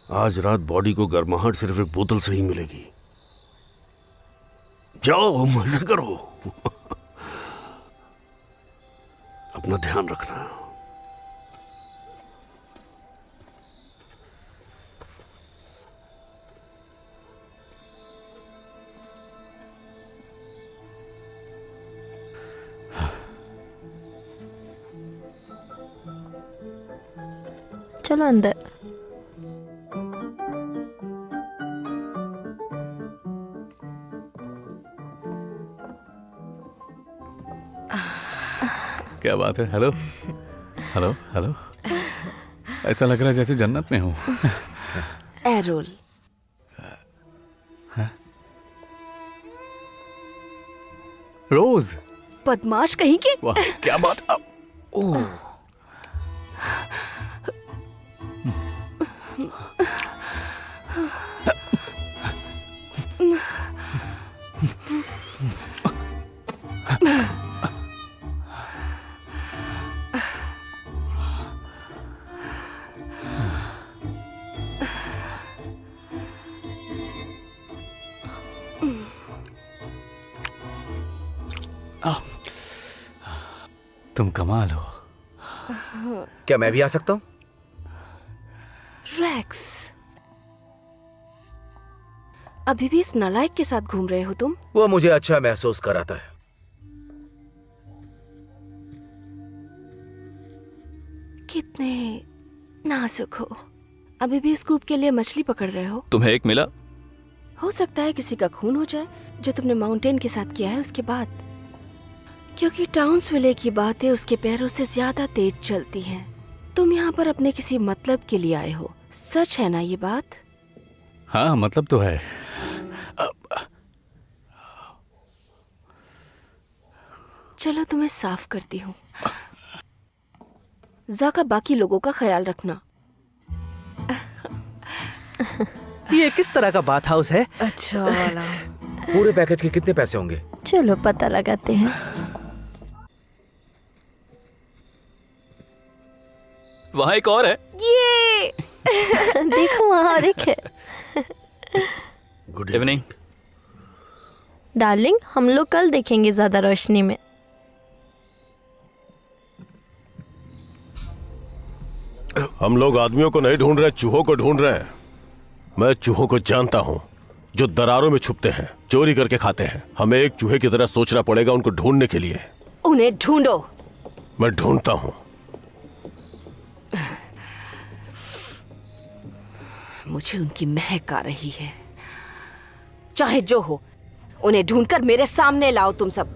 आज रात बॉडी को गर्माहट सिर्फ एक बोतल से ही मिलेगी। जाओ मजा करो। अपना ध्यान रखना। चलो अंदर। क्या बात है? Hello hello hello. ऐसा लग रहा है जैसे जन्नत में हूँ। एरोल, रोज, बदमाश कहीं के। वाह क्या बात। ओह तुम कमाल हो। क्या मैं भी आ सकता हूं? रेक्स, अभी भी इस नालायक के साथ घूम रहे हो तुम? वो मुझे अच्छा महसूस कराता है। कितने नाजुक हो। अभी भी स्कूप के लिए मछली पकड़ रहे हो? तुम्हें एक मिला? हो सकता है किसी का खून हो जाए जो तुमने माउंटेन के साथ किया है उसके बाद, क्योंकि टाउन्सविले की बातें उसके पैरों से ज्यादा तेज चलती हैं। तुम यहाँ पर अपने किसी मतलब के लिए आए हो, सच है ना ये बात? हाँ मतलब तो है। चलो तुम्हें साफ करती हूँ। जाका बाकी लोगों का ख्याल रखना। ये किस तरह का बाथ हाउस है? अच्छा वाला। पूरे पैकेज के कितने पैसे होंगे? चलो पता लगाते हैं। वहां एक और है। ये देखो वहां और एक है। Good evening. डार्लिंग, हम लोग कल देखेंगे ज्यादा रोशनी में। हम लोग आदमियों को नहीं ढूंढ रहे, चूहों को ढूंढ रहे हैं। मैं चूहों को जानता हूं जो दरारों में छुपते हैं, चोरी करके खाते हैं। हमें एक चूहे की तरह सोचना पड़ेगा उनको ढूंढने के लिए। उन्हें ढूंढो। मैं ढूंढता हूं। मुझे उनकी महक आ रही है। चाहे जो हो, उन्हें ढूंढकर मेरे सामने लाओ तुम सब।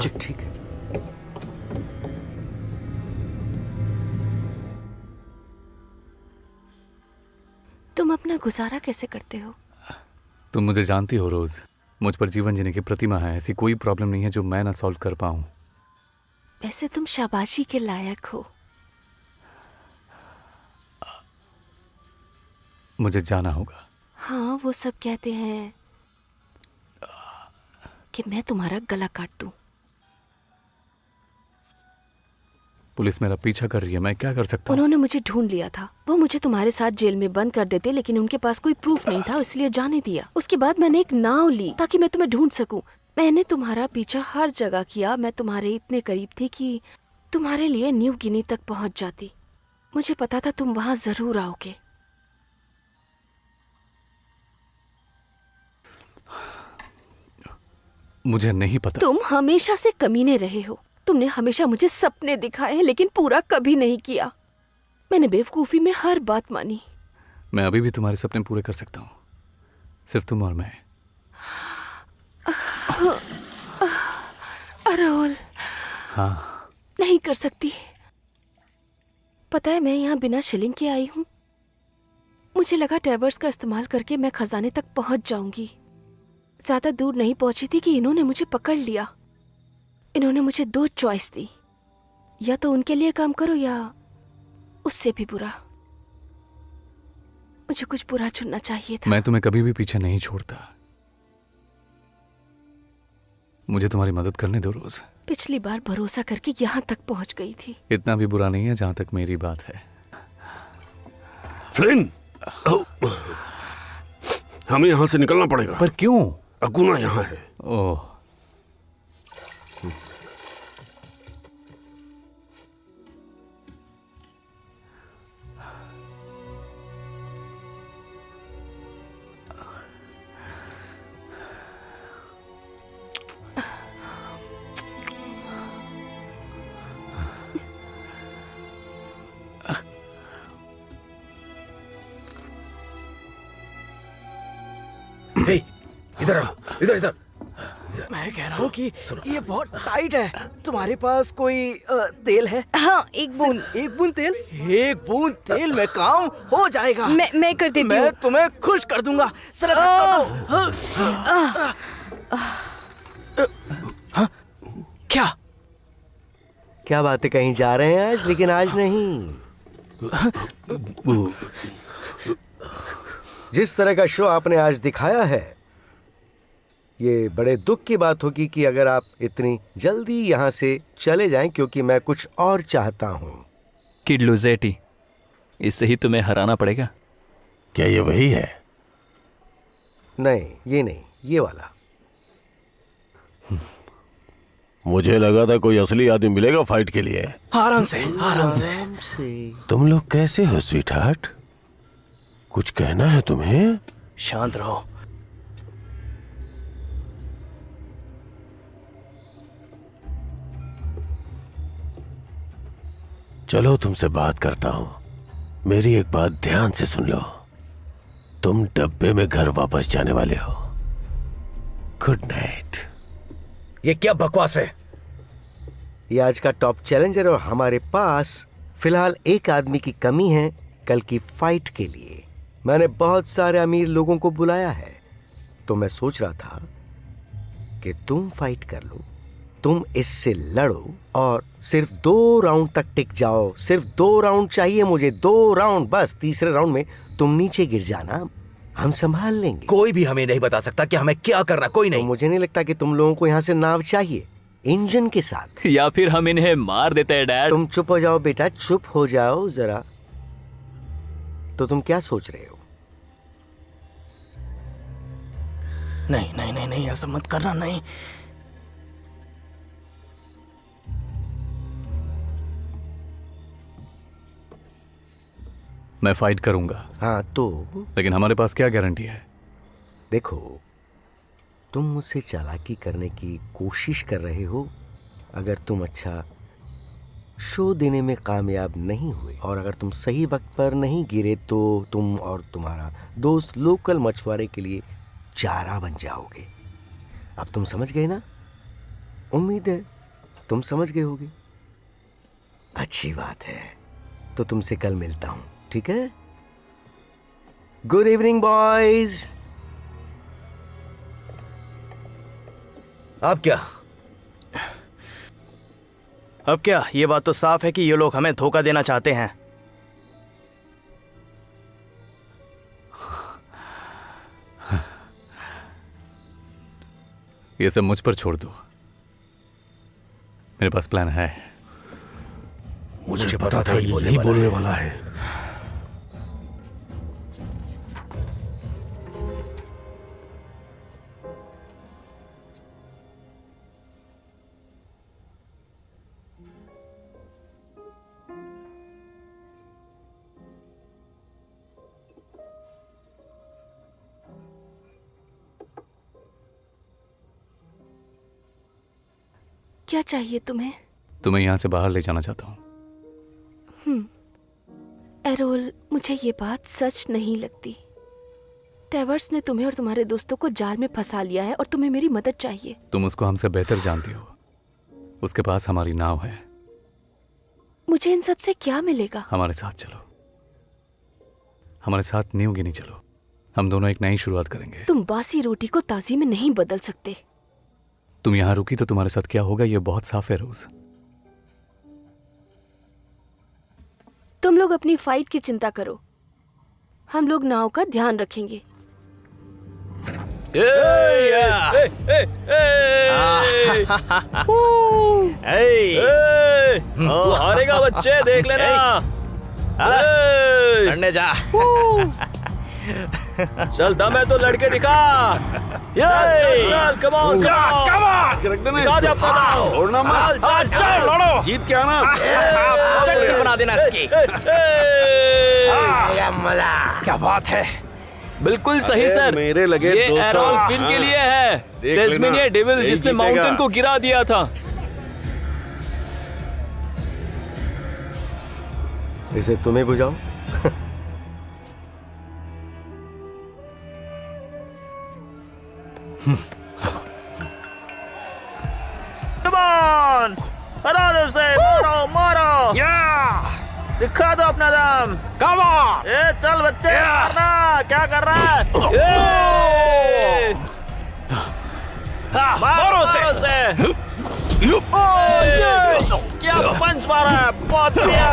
ठीक है। तुम अपना गुजारा कैसे करते हो? तुम मुझे जानती हो रोज, मुझ पर जीवन जीने की प्रतिमा है। ऐसी कोई प्रॉब्लम नहीं है जो मैं ना सॉल्व कर पाऊं। वैसे तुम शाबाशी के लायक हो। मुझे जाना होगा। हाँ, वो सब कहते हैं कि मैं तुम्हारा गला काट दूं। पुलिस मेरा पीछा कर रही है, मैं क्या कर सकता हूँ? उन्होंने मुझे ढूंढ लिया था। वो मुझे तुम्हारे साथ जेल में बंद कर देते, लेकिन उनके पास कोई प्रूफ नहीं था, इसलिए जाने दिया। उसके बाद मैंने एक नाव ली ताकि मैं तुम्हें ढूंढ सकूं। मैंने तुम्हारा पीछा हर जगह किया। मैं तुम्हारे इतने करीब थी कि तुम्हारे लिए न्यू गिनी तक पहुंच जाती। मुझे पता था तुम वहां जरूर आओगे। मुझे नहीं पता। तुम हमेशा से कमीने रहे हो। तुमने हमेशा मुझे सपने दिखाए हैं, लेकिन पूरा कभी नहीं किया। मैंने बेवकूफी में हर बात मानी। मैं अभी भी तुम्हारे सपने पूरे कर सकता हूँ, सिर्फ तुम और मैं। अरोल, हाँ। नहीं कर सकती। पता है, मैं यहाँ बिना शिलिंग के आई हूँ। मुझे लगा टैवर्स का इस्तेमाल करके मैं खजाने तक पहुंच जाऊंगी। ज्यादा दूर नहीं पहुंची थी कि इन्होंने मुझे पकड़ लिया। इन्होंने मुझे दो चॉइस दी, या तो उनके लिए काम करो या उससे भी बुरा। मुझे कुछ बुरा चुनना चाहिए था। मैं तुम्हें कभी भी पीछे नहीं छोड़ता। मुझे तुम्हारी मदद करने दो रोज। पिछली बार भरोसा करके यहाँ तक पहुंच गई थी। इतना भी बुरा नहीं है जहां तक मेरी बात है। फ्लिन, हमें यहाँ से निकलना पड़ेगा। पर क्यों? अकुना यहाँ है। ओह, हे, इधर आओ, इधर इधर। मैं कह रहा हूँ कि ये बहुत टाइट है। तुम्हारे पास कोई तेल है? हाँ, एक बूंद। एक बूंद तेल? एक बूंद तेल में काम हो जाएगा। मैं कर देती मैं हूँ। तुम्हें खुश कर दूंगा। जरा धक्का दो। हाँ? क्या? क्या बातें कहीं जा रहे हैं आज, लेकिन आज नहीं। जिस तरह का शो आपने आज दिखाया है, ये बड़े दुख की बात होगी कि अगर आप इतनी जल्दी यहाँ से चले जाएं, क्योंकि मैं कुछ और चाहता हूँ। किड लुज़ेटी, इससे ही तुम्हें हराना पड़ेगा। क्या ये वही है? नहीं, ये नहीं, ये वाला। मुझे लगा था कोई असली आदमी मिलेगा फाइट के लिए। आराम से, आराम से। तुम लोग कैसे हो स्वीट हार्ट? कुछ कहना है तुम्हें? शांत रहो। चलो तुमसे बात करता हूं। मेरी एक बात ध्यान से सुन लो। तुम डब्बे में घर वापस जाने वाले हो। Good night. ये क्या बकवास है? ये आज का टॉप चैलेंजर और हमारे पास फिलहाल एक आदमी की कमी है कल की फाइट के लिए। मैंने बहुत सारे अमीर लोगों को बुलाया है, तो मैं सोच रहा था कि तुम फाइट कर लो, तुम इससे लड़ो और सिर्फ 2 राउंड तक टिक जाओ। सिर्फ 2 राउंड चाहिए मुझे, 2 राउंड बस। तीसरे राउंड में तुम नीचे गिर जाना, हम संभाल लेंगे। कोई भी हमें नहीं बता सकता कि हमें क्या करना, कोई तो नहीं। मुझे नहीं लगता कि तुम लोगों को यहाँ से नाव चाहिए, इंजन के साथ। या फिर हम इन्हें मार देते हैं डैड। तुम चुप हो जाओ बेटा, चुप हो जाओ जरा। तो तुम क्या सोच रहे हो? नहीं नहीं नहीं नहीं, ऐसा मत करना। नहीं, मैं फाइट करूंगा, हाँ तो लेकिन हमारे पास क्या गारंटी है? देखो, तुम मुझसे चालाकी करने की कोशिश कर रहे हो। अगर तुम अच्छा शो देने में कामयाब नहीं हुए और अगर तुम सही वक्त पर नहीं गिरे, तो तुम और तुम्हारा दोस्त लोकल मछुआरे के लिए चारा बन जाओगे। अब तुम समझ गए ना? उम्मीद है तुम समझ गए होगे। अच्छी बात है, तो तुमसे कल मिलता हूं, ठीक है? Good evening boys. अब क्या? अब क्या? ये बात तो साफ है कि ये लोग हमें धोखा देना चाहते हैं। ये सब मुझ पर छोड़ दो, मेरे पास प्लान है। मुझे पता था यही बोलने वाला है। क्या चाहिए तुम्हें? तुम्हें यहाँ से बाहर ले जाना चाहता हूँ। एरोल, मुझे ये बात सच नहीं लगती। टेवर्स ने तुम्हें और तुम्हारे दोस्तों को जाल में फंसा लिया है और तुम्हें मेरी मदद चाहिए। तुम उसको हमसे बेहतर जानती हो। उसके पास हमारी नाव है। मुझे इन सब से क्या मिलेगा? हमारे साथ चलो, हमारे साथ न्यू गिनी चलो। हम दोनों एक नई शुरुआत करेंगे। तुम बासी रोटी को ताजी में नहीं बदल सकते। तुम यहाँ रुकी तो तुम्हारे साथ क्या होगा ये बहुत साफ है रोज। तुम लोग अपनी फाइट की चिंता करो, हम लोग नाव का ध्यान रखेंगे। हारेगा बच्चे, देख लेना। लड़ने जा। चल दम है तो लड़के दिखा। चल कम ऑन रख देना दिखा दे इसको। अपना दांव। छोड़ना मत। चल लड़ो। जीत के आना। चटनी बना देना इसकी। क्या बात है। बिल्कुल सही अरे सर। मेरे लगे ये 200। एरॉन फिन के हाँ। लिए है। देख टेस्मेनिया लेना, डेविल यही जिसने जीतेगा। माउंटेन को गिरा दिया था। इसे तुम्हें बुझाओ। Come on! हरा दो उसे। मारो मारो। दिखा दो अपना दम। Come on! ए चल बच्चे मारना। क्या कर रहा है? ए! मारो उसे। क्या पंच मारा है। बहुत बढ़िया।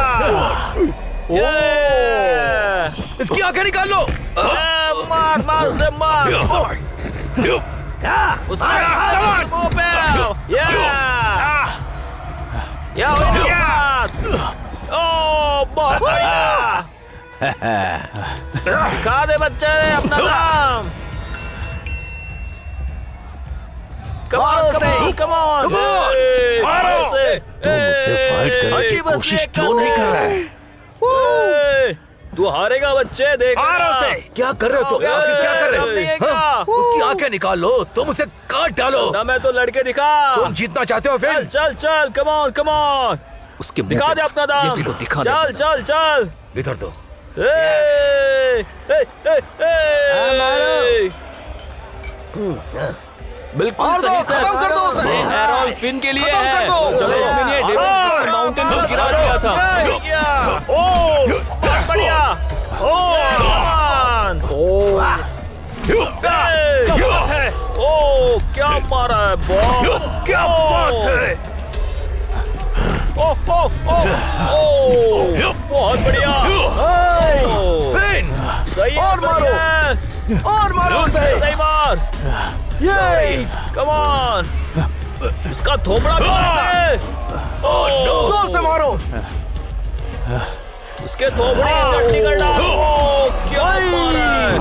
इसकी आंखें निकाल लो। मार मार उसे मार। उसके मुंह पे। या हो गया। ओ बहुत बढ़िया। खा दे बच्चे अपना नाम। कमाल से कमाल। मारो उसे। तुम मुझसे फाइट करने की कोशिश क्यों नहीं कर रहा है? तू हारेगा बच्चे। देख से। क्या कर रहे हो तुम? आखिर क्या कर रहे हो? हाँ? उसकी आंखें निकाल लो। तुम उसे काट डालो। ना मैं तो लड़के दिखा। तुम जीतना चाहते हो चल फिर? चल चल कमॉन कमॉन। उसके दिखा दे अपना दाम। दिखा चल चल चल। इधर दो। बिल्कुल सही सर। खत्म कर दो उसे। एरॉन फिन के लिए खत्म है। कर दो। चलो इसमें ये डेविल जिसने माउंटेन को गिरा दिया था। ओ बहुत बढ़िया। ओ कमान। क्या बात है। ओ क्या मारा है बॉस। क्या बात है। ओ ओ ओ ओ बहुत बढ़िया। फिन सही है। और मारो। और मारो उसे। सही मार। ये कम ऑन। इसका थोबड़ा भी है। जोर से मारो। उसके थोबड़े चटनी कर डाल। ओ क्या मारा है।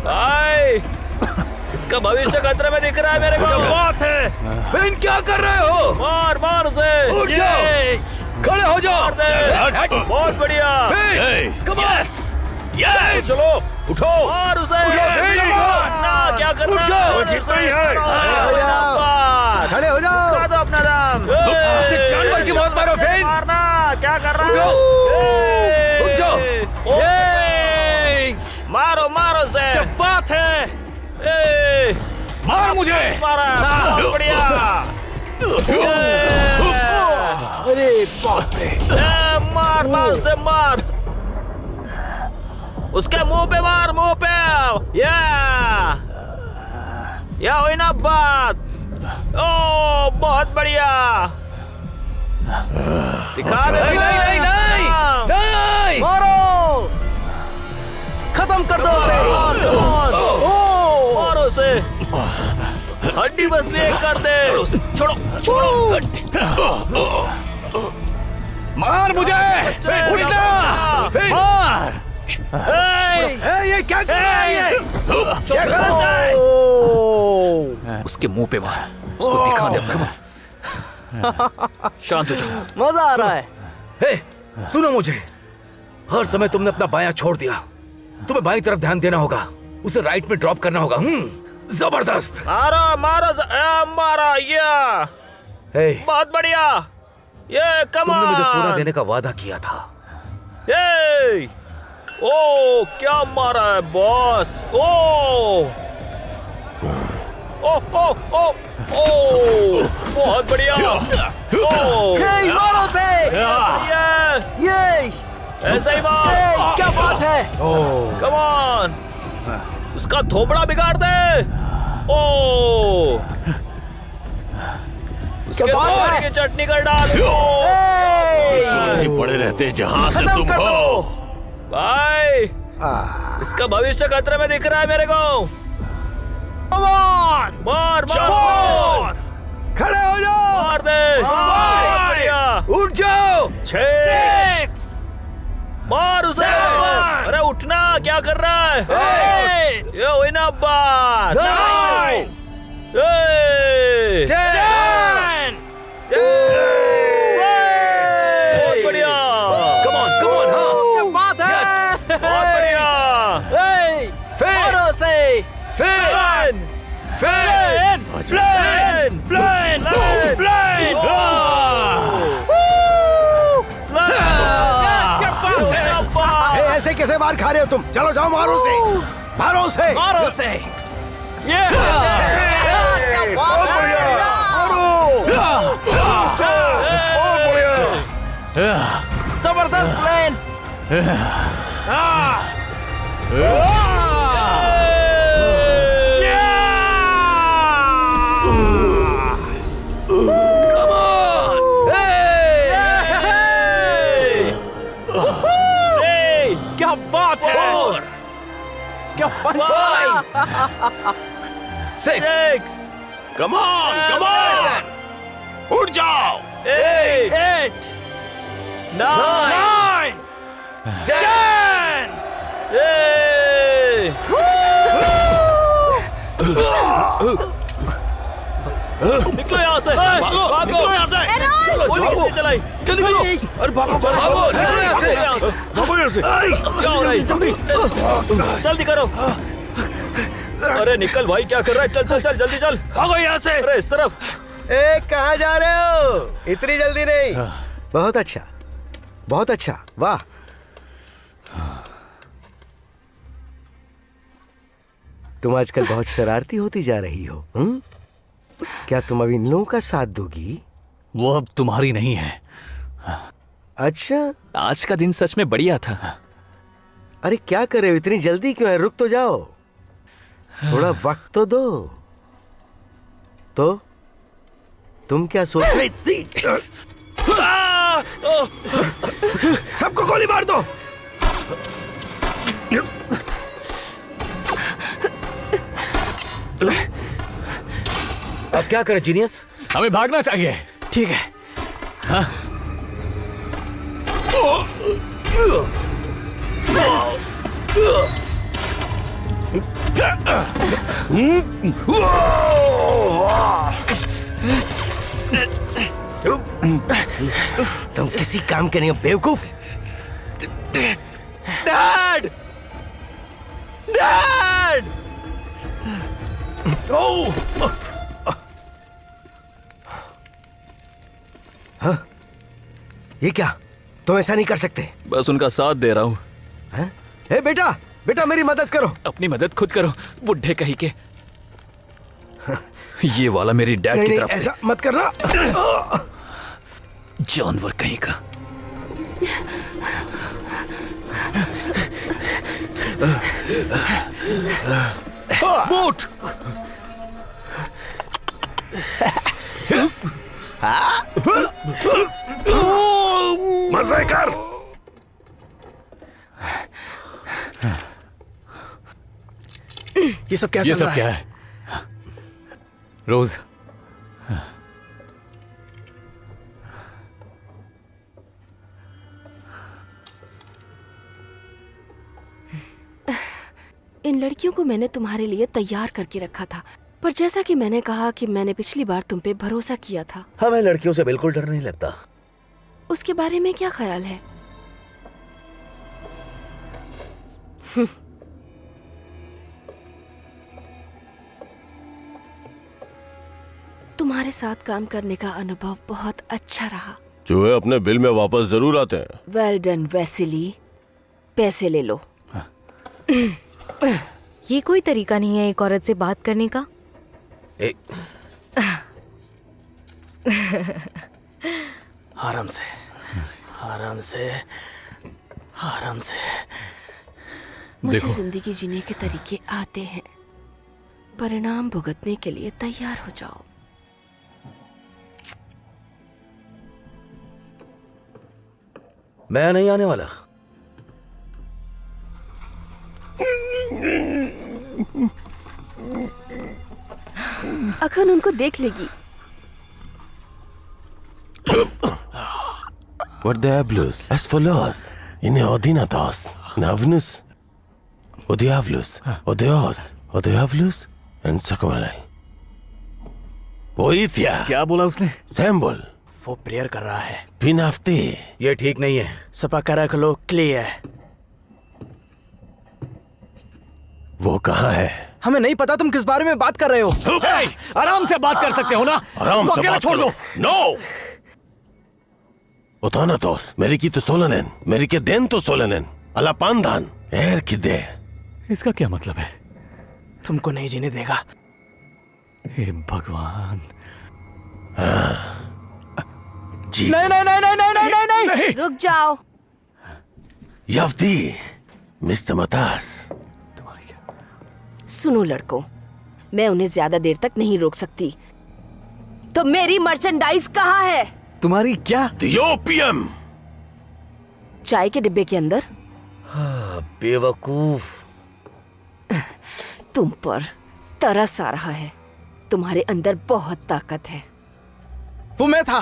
भाई इसका भविष्य खतरे में दिख रहा है मेरे को। क्या बात है। फिन क्या कर रहे हो? मार मार उसे। उठ जाओ। ये, खड़े हो जाओ। मार दे। बहुत बढ़िया। Finn come on. चलो उठो। मार उसे। फिन। ना क्या कर उठ रहा जाओ। है? जीतना ही है। खड़े हो जाओ। दिखा दो अपना दाम। उसे जानवर की मौत मारो फिन। मारना क्या कर रहा उठो। है? उठ जाओ। मारो मारो से। क्या बात है। मार मुझे। मारा बहुत बढ़िया। अरे बाप रे। मार मार से मार। उसके मुंह पे मार। मुंह पे। या हुई ना बात। ओ बहुत बढ़िया। दिखा दे। नहीं नहीं नहीं नहीं। मारो। खत्म कर दो उसे। मारो उसे। हड्डी बस ले कर दे। छोड़ो छोड़ो। मार मुझे। उठ जा। फिन मार। ये क्या कर रहा है ये? क्या गलत है? उसके मुंह पे मार। उसको दिखा दे अपना। शांत हो जाओ। मजा आ रहा है। हे, सुनो मुझे। हर समय तुमने अपना बायां छोड़ दिया। तुम्हें बाईं तरफ ध्यान देना होगा। उसे राइट में ड्रॉप करना होगा। जबरदस्त। मारो मारो मारो। ये हे, बहुत बढ़िया। ये कम तुमने मुझे सोना देने का वादा किया था। ये ओ क्या मारा है बॉस। ओ ओ ओ ओ ओ बहुत बढ़िया। ओ मारो उसे। ये ऐसा ही मार। क्या बात है। Come on. उसका थोबड़ा बिगाड़ दे। ओ उसके क्या बात थोबड़े है? की चटनी कर डाल। नहीं पड़े रहते जहां से खत्म तुम कर हो। दो। भाई इसका भविष्य खतरे में दिख रहा है मेरे को। मार मार मार। खड़े हो जाओ। मार दे। बढ़िया। उठ जाओ। मार उसे। अरे उठ उठना, क्या कर रहा है? ये हुई ना बात। 9 10 बहुत बढ़िया। कम ऑन हाँ। क्या बात है? बहुत बढ़िया। मारो से। फिर प्लेन प्लेन प्लेन प्लेन। ऐसे कैसे मार खा रहे हो तुम? चलो जाओ, मारो उसे, मारो उसे। मारो से। ये बहुत बढ़िया। बहुत बढ़िया। जबरदस्त प्लेन। क्या बात है? क्या पंच। 6 कम ऑन, उठ जाओ। 8 9 10 निकलो यहाँ से। भागो निकलो यहाँ से। चलो किसने चलाई? जल्दी करो। अरे भागो भागो निकलो यहाँ से। भागो यहाँ से। जाओ भाई, जल्दी करो। अरे निकल भाई, क्या कर रहा है? चल चल चल, जल्दी चल, भागो यहाँ से। अरे इस तरफ। ए, कहाँ जा रहे हो? इतनी जल्दी नहीं। बहुत अच्छा, बहुत अच्छा, वाह। तुम आजकल बहुत शरारती होती जा रही हो। क्या तुम अभी इन लोगों का साथ दोगी? वो अब तुम्हारी नहीं है। अच्छा, आज का दिन सच में बढ़िया था। अरे क्या कर रहे हो? इतनी जल्दी क्यों है? रुक तो जाओ, थोड़ा वक्त तो दो। तो तुम क्या सोच रही थी? सबको गोली मार दो। अब क्या करें जीनियस? हमें भागना चाहिए। ठीक है। तुम किसी काम के नहीं हो, बेवकूफ। Dad dad. ये क्या? तुम ऐसा नहीं कर सकते। बस उनका साथ दे रहा हूँ। हैं? ए बेटा, बेटा मेरी मदद करो। अपनी मदद खुद करो, बुढ़े कहीं के। ये वाला मेरी डैड नहीं की नहीं, तरफ से। ऐसा मत करना। जानवर कहीं का। बूट। मजे कर। ये सब क्या ये चल सब रहा क्या है? है? रोज, इन लड़कियों को मैंने तुम्हारे लिए तैयार करके रखा था, पर जैसा कि मैंने कहा कि मैंने पिछली बार तुम पे भरोसा किया था। हमें लड़कियों से बिल्कुल डर नहीं लगता। उसके बारे में क्या ख्याल है? तुम्हारे साथ काम करने का अनुभव बहुत अच्छा रहा। चूहे अपने बिल में वापस जरूर आते हैं। वेल डन वैसिली, पैसे ले लो। ये कोई तरीका नहीं है एक औरत से बात करने का। आराम से, आराम से, आराम से। मुझे देखो। जिंदगी जीने के तरीके आते हैं, परिणाम भुगतने के लिए तैयार हो जाओ। मैं नहीं आने वाला। अखन उनको देख लेगी। What diablos? As follows. In Odinatos. Navnus. O diablos, o Dios, o diablos, and Sakumalai. Oitia, क्या बोला उसने? Sembol, वो प्रेयर कर रहा है। Pinafti. ये ठीक नहीं है। सपा का रख लो, क्लियर। वो कहाँ है? हमें नहीं पता तुम किस बारे में बात कर रहे हो। आराम से बात कर सकते हो ना? आराम उसको से अकेला बात छोड़ करो। दो। No Othanatos, Merikito Solanen, Merike Dento Solanen, Alapandan, Erkide. इसका क्या मतलब है? तुमको नहीं जीने देगा। हे भगवान। जी नहीं नहीं नहीं नहीं नहीं नहीं नहीं। रुक जाओ। Yavdi, Mr. Matas. सुनो लड़कों, मैं उन्हें ज्यादा देर तक नहीं रोक सकती। तो मेरी मर्चेंडाइज कहाँ है? तुम्हारी क्या? The opium! चाय के डिब्बे के अंदर। बेवकूफ। तुम पर तरस आ रहा है। तुम्हारे अंदर बहुत ताकत है। वो मैं था।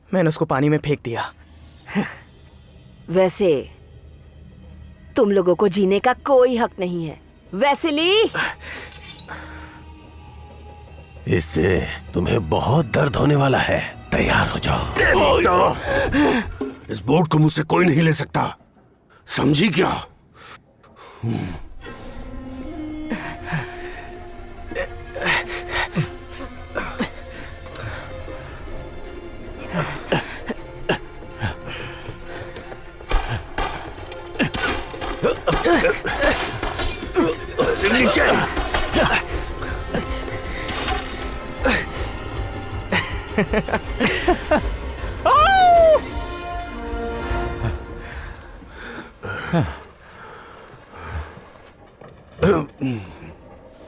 मैंने उसको पानी में फेंक दिया। वैसे तुम लोगों को जीने का कोई हक नहीं है। वैसिली, इससे तुम्हें बहुत दर्द होने वाला है। तैयार हो जाओ। इस बोर्ड को मुझसे कोई नहीं ले सकता, समझी क्या? नीचे।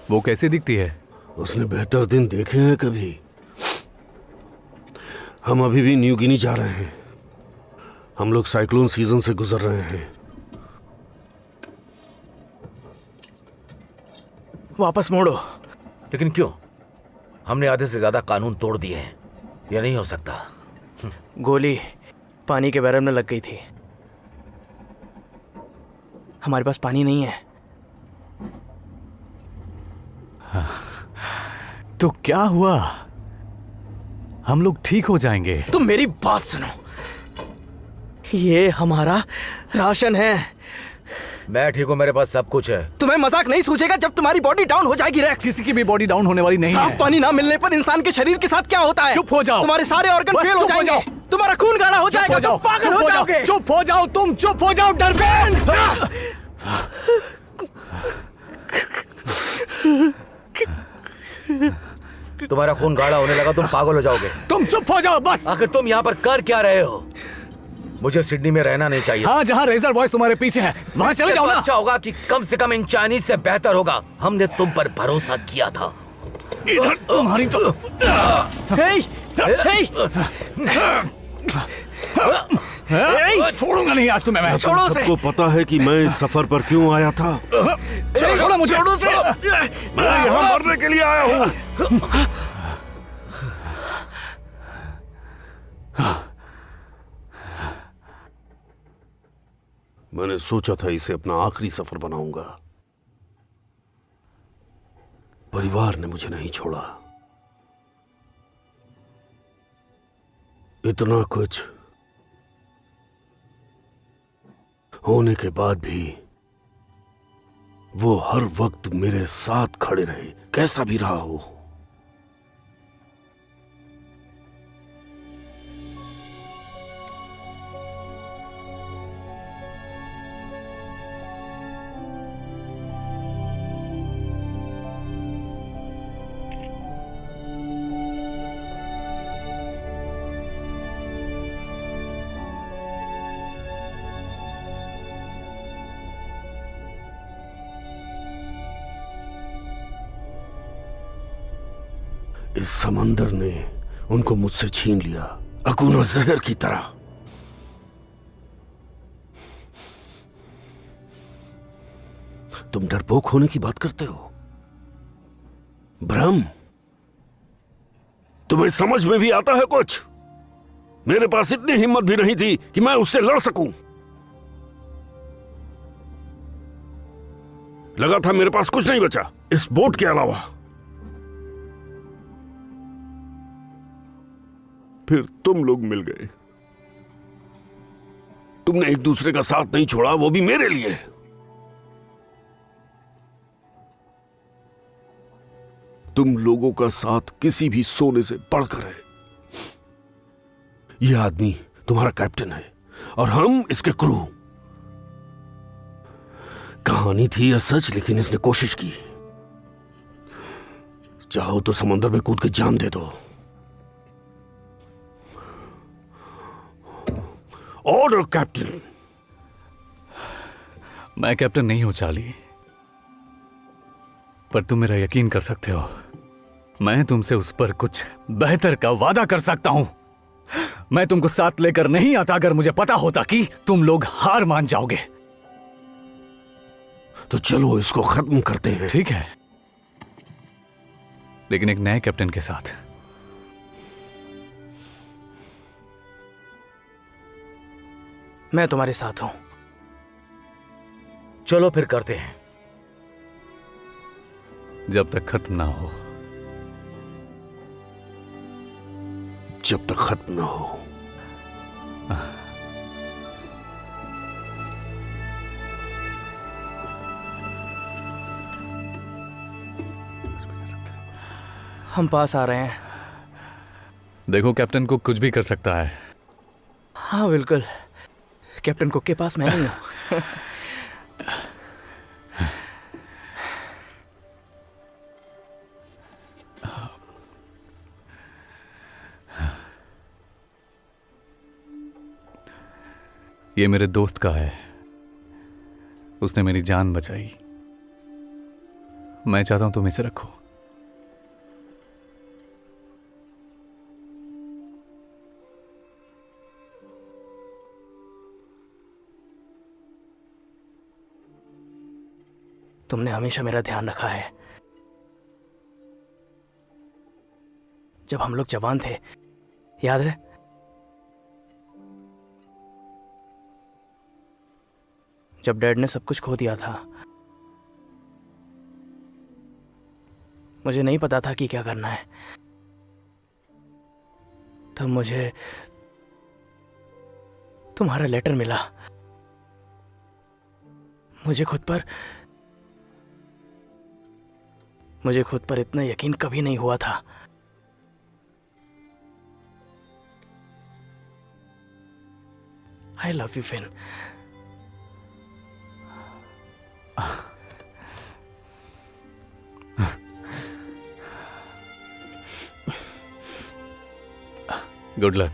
वो कैसी दिखती है? उसने बेहतर दिन देखे हैं कभी? हम अभी भी न्यू गिनी जा रहे हैं। हम लोग साइक्लोन सीजन से गुजर रहे हैं। वापस मोड़ो। लेकिन क्यों? हमने आधे से ज्यादा कानून तोड़ दिए हैं। यह नहीं हो सकता। गोली पानी के बैरल में लग गई थी। हमारे पास पानी नहीं है। तो क्या हुआ? हम लोग ठीक हो जाएंगे। तुम मेरी बात सुनो। ये हमारा राशन है। मैं ठीक हूँ, मेरे पास सब कुछ है। तुम्हें मजाक नहीं सूझेगा जब तुम्हारी बॉडी डाउन हो जाएगी रेक्स। किसी की भी बॉडी डाउन होने वाली नहीं साफ है। पानी ना मिलने पर इंसान के शरीर के साथ क्या होता है? चुप हो जाओ। तुम्हारे सारे ऑर्गन बस फेल हो चुप हो जाएंगे। जाओ। तुम्हारा खून गाढ़ा हो जाएगा। तुम पागल हो जाओगे। चुप हो जाओ, तुम चुप हो जाओ, डरपोक। तुम्हारा खून गाढ़ा होने लगा, तुम पागल हो जाओगे। तुम चुप हो जाओ बस। आखिर तुम यहाँ पर कर क्या रहे हो? मुझे सिडनी में रहना नहीं चाहिए। हाँ, जहाँ रेजर वॉइस तुम्हारे पीछे है वहाँ चले इससे जाओ तो ना। अच्छा होगा कि कम से कम इन चाइनीज से बेहतर होगा। हमने तुम पर भरोसा किया था। इधर तुम्हारी तो हे, हे, छोड़ूंगा नहीं आज तुम्हें मैं। छोड़ो उसे। सबको पता है कि मैं इस सफर पर क्यों आया था। छोड़ो मुझे। छोड़ो उसे। मैं यहाँ मरने के लिए आया हूँ। मैंने सोचा था इसे अपना आखिरी सफर बनाऊंगा। परिवार ने मुझे नहीं छोड़ा। इतना कुछ होने के बाद भी वो हर वक्त मेरे साथ खड़े रहे, कैसा भी रहा हो। इस समंदर ने उनको मुझसे छीन लिया, अकूना जहर की तरह। तुम डरपोक होने की बात करते हो? भ्रम? तुम्हें समझ में भी आता है कुछ? मेरे पास इतनी हिम्मत भी नहीं थी कि मैं उससे लड़ सकूं। लगा था मेरे पास कुछ नहीं बचा इस बोट के अलावा। फिर तुम लोग मिल गए। तुमने एक दूसरे का साथ नहीं छोड़ा, वो भी मेरे लिए। तुम लोगों का साथ किसी भी सोने से बढ़कर है। यह आदमी तुम्हारा कैप्टन है और हम इसके क्रू। कहानी थी या सच, लेकिन इसने कोशिश की। चाहो तो समंदर में कूद के जान दे दो। Order captain. मैं कैप्टन नहीं हूं चार्ली, पर तुम मेरा यकीन कर सकते हो, मैं तुमसे उस पर कुछ बेहतर का वादा कर सकता हूं। मैं तुमको साथ लेकर नहीं आता अगर मुझे पता होता कि तुम लोग हार मान जाओगे। तो चलो इसको खत्म करते हैं। ठीक है, लेकिन एक नए कैप्टन के साथ। मैं तुम्हारे साथ हूं। चलो फिर करते हैं। जब तक खत्म ना हो। जब तक खत्म ना हो। हम पास आ रहे हैं। देखो, कैप्टन को कुछ भी कर सकता है। हाँ बिल्कुल, कैप्टन कुक के पास मैं नहीं हूं। ये मेरे दोस्त का है, उसने मेरी जान बचाई। मैं चाहता हूं तुम इसे रखो। तुमने हमेशा मेरा ध्यान रखा है। जब हम लोग जवान थे, याद है? जब डैड ने सब कुछ खो दिया था, मुझे नहीं पता था कि क्या करना है। तब मुझे तुम्हारा लेटर मिला। मुझे खुद पर इतना यकीन कभी नहीं हुआ था। I love you Finn. Good luck.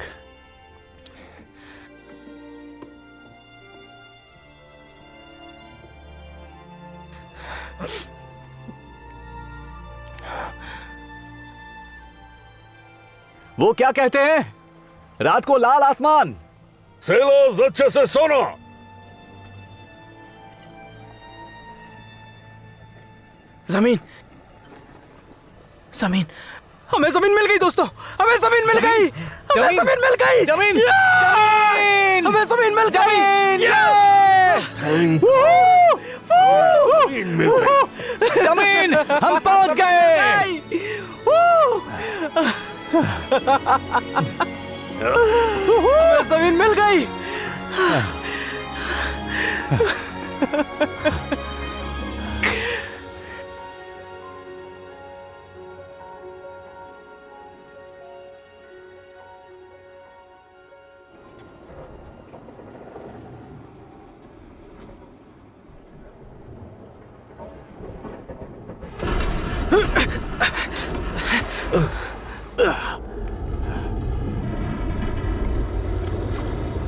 वो क्या कहते हैं, रात को लाल आसमान। सेलोज अच्छे से सोना। जमीन, जमीन, हमें जमीन मिल गई दोस्तों, हमें जमीन मिल गई, हमें जमीन मिल गई, जमीन, जमीन, हमें जमीन मिल गई। थैंक जमीन, हम पहुंच गए। हमें जमीन मिल गई।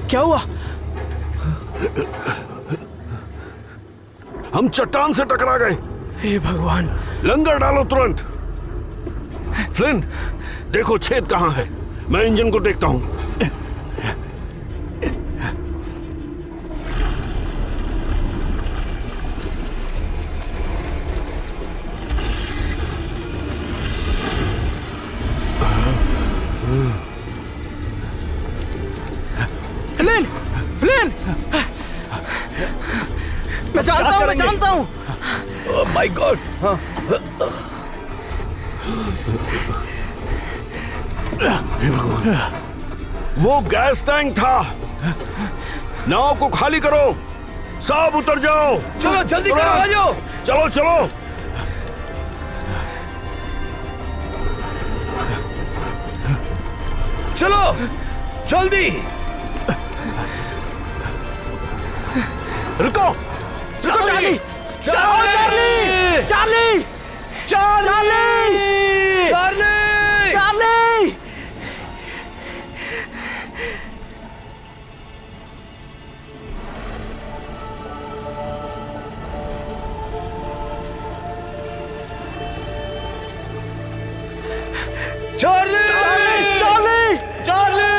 क्या हुआ? हम चट्टान से टकरा गए। हे भगवान! लंगर डालो तुरंत। फ्लिन, देखो छेद कहां है। मैं इंजन को देखता हूं। फ्लिन, मैं जानता हूँ। Oh my God. हाँ वो गैस टैंक था। नाव को खाली करो, सब उतर जाओ। चलो जल्दी करो, आ जाओ। चलो चलो। चलो जल्दी। रुको Charlie, Charlie, Charlie, Charlie, Charlie. Charlie. Charlie, Charlie, Charlie.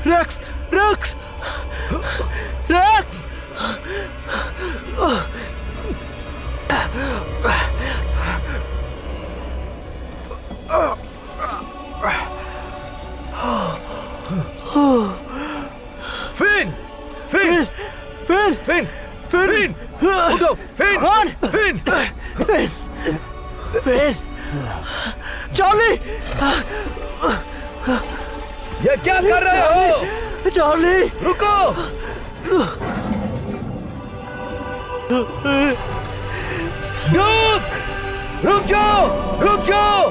Rex, Rex, Rex. Finn, Finn, Finn, Finn, Finn, उठो, Finn, run, Finn. Finn, Finn, Charlie, ये क्या कर रहे हो? चार्ली, रुको। रुक जाओ, रुक जाओ।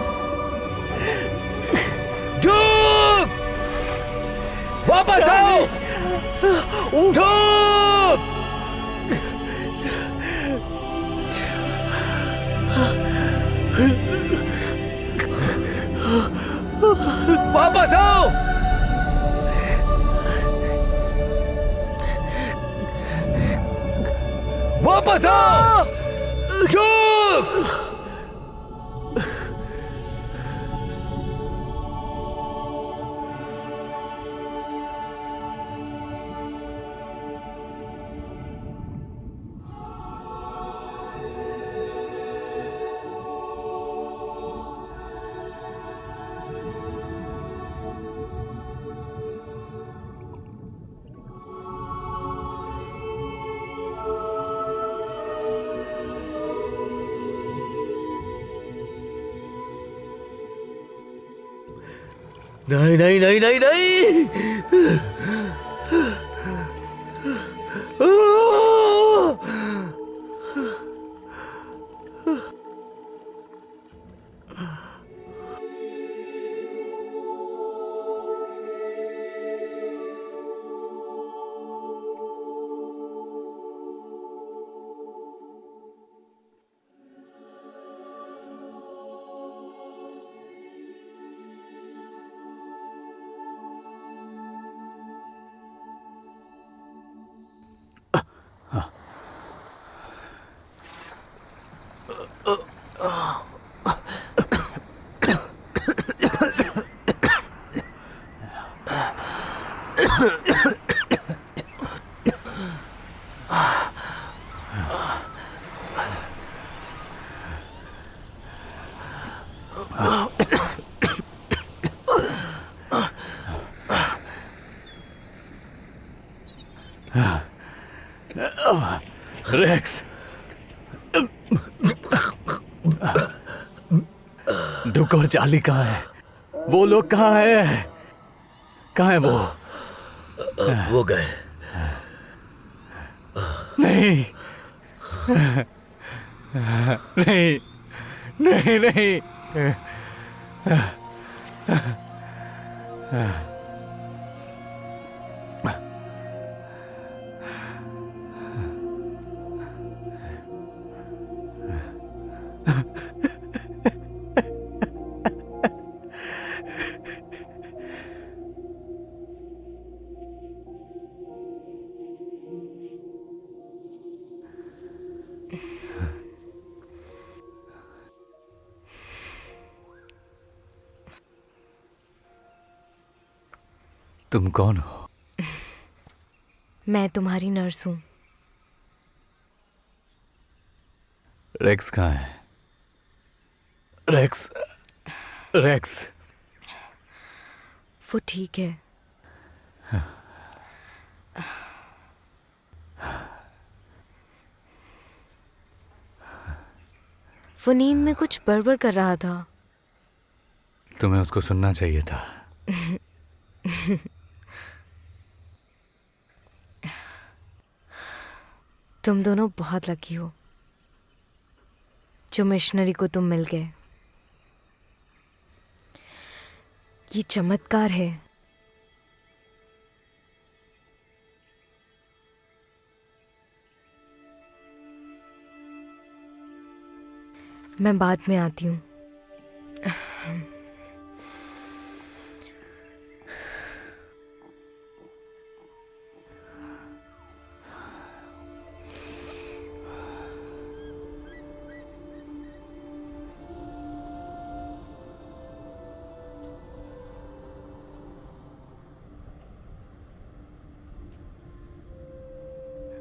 डूक, वापस आओ। डूक, वापस आओ। वापस आओ। डूक। नहीं नहीं नहीं नहीं नहीं। रेक्स, डुक और चार्ली कहाँ है? वो लोग कहाँ है? कहाँ है वो गए। नहीं, नहीं नहीं नहीं। तुम कौन हो? मैं तुम्हारी नर्स हूं। रेक्स कहाँ है? Rex Rex. वो ठीक है। वो नींद में कुछ बड़बड़ कर रहा था। तुम्हें उसको सुनना चाहिए था। तुम दोनों बहुत लकी हो जो मिशनरी को तुम मिल गए। ये चमत्कार है। मैं बाद में आती हूँ।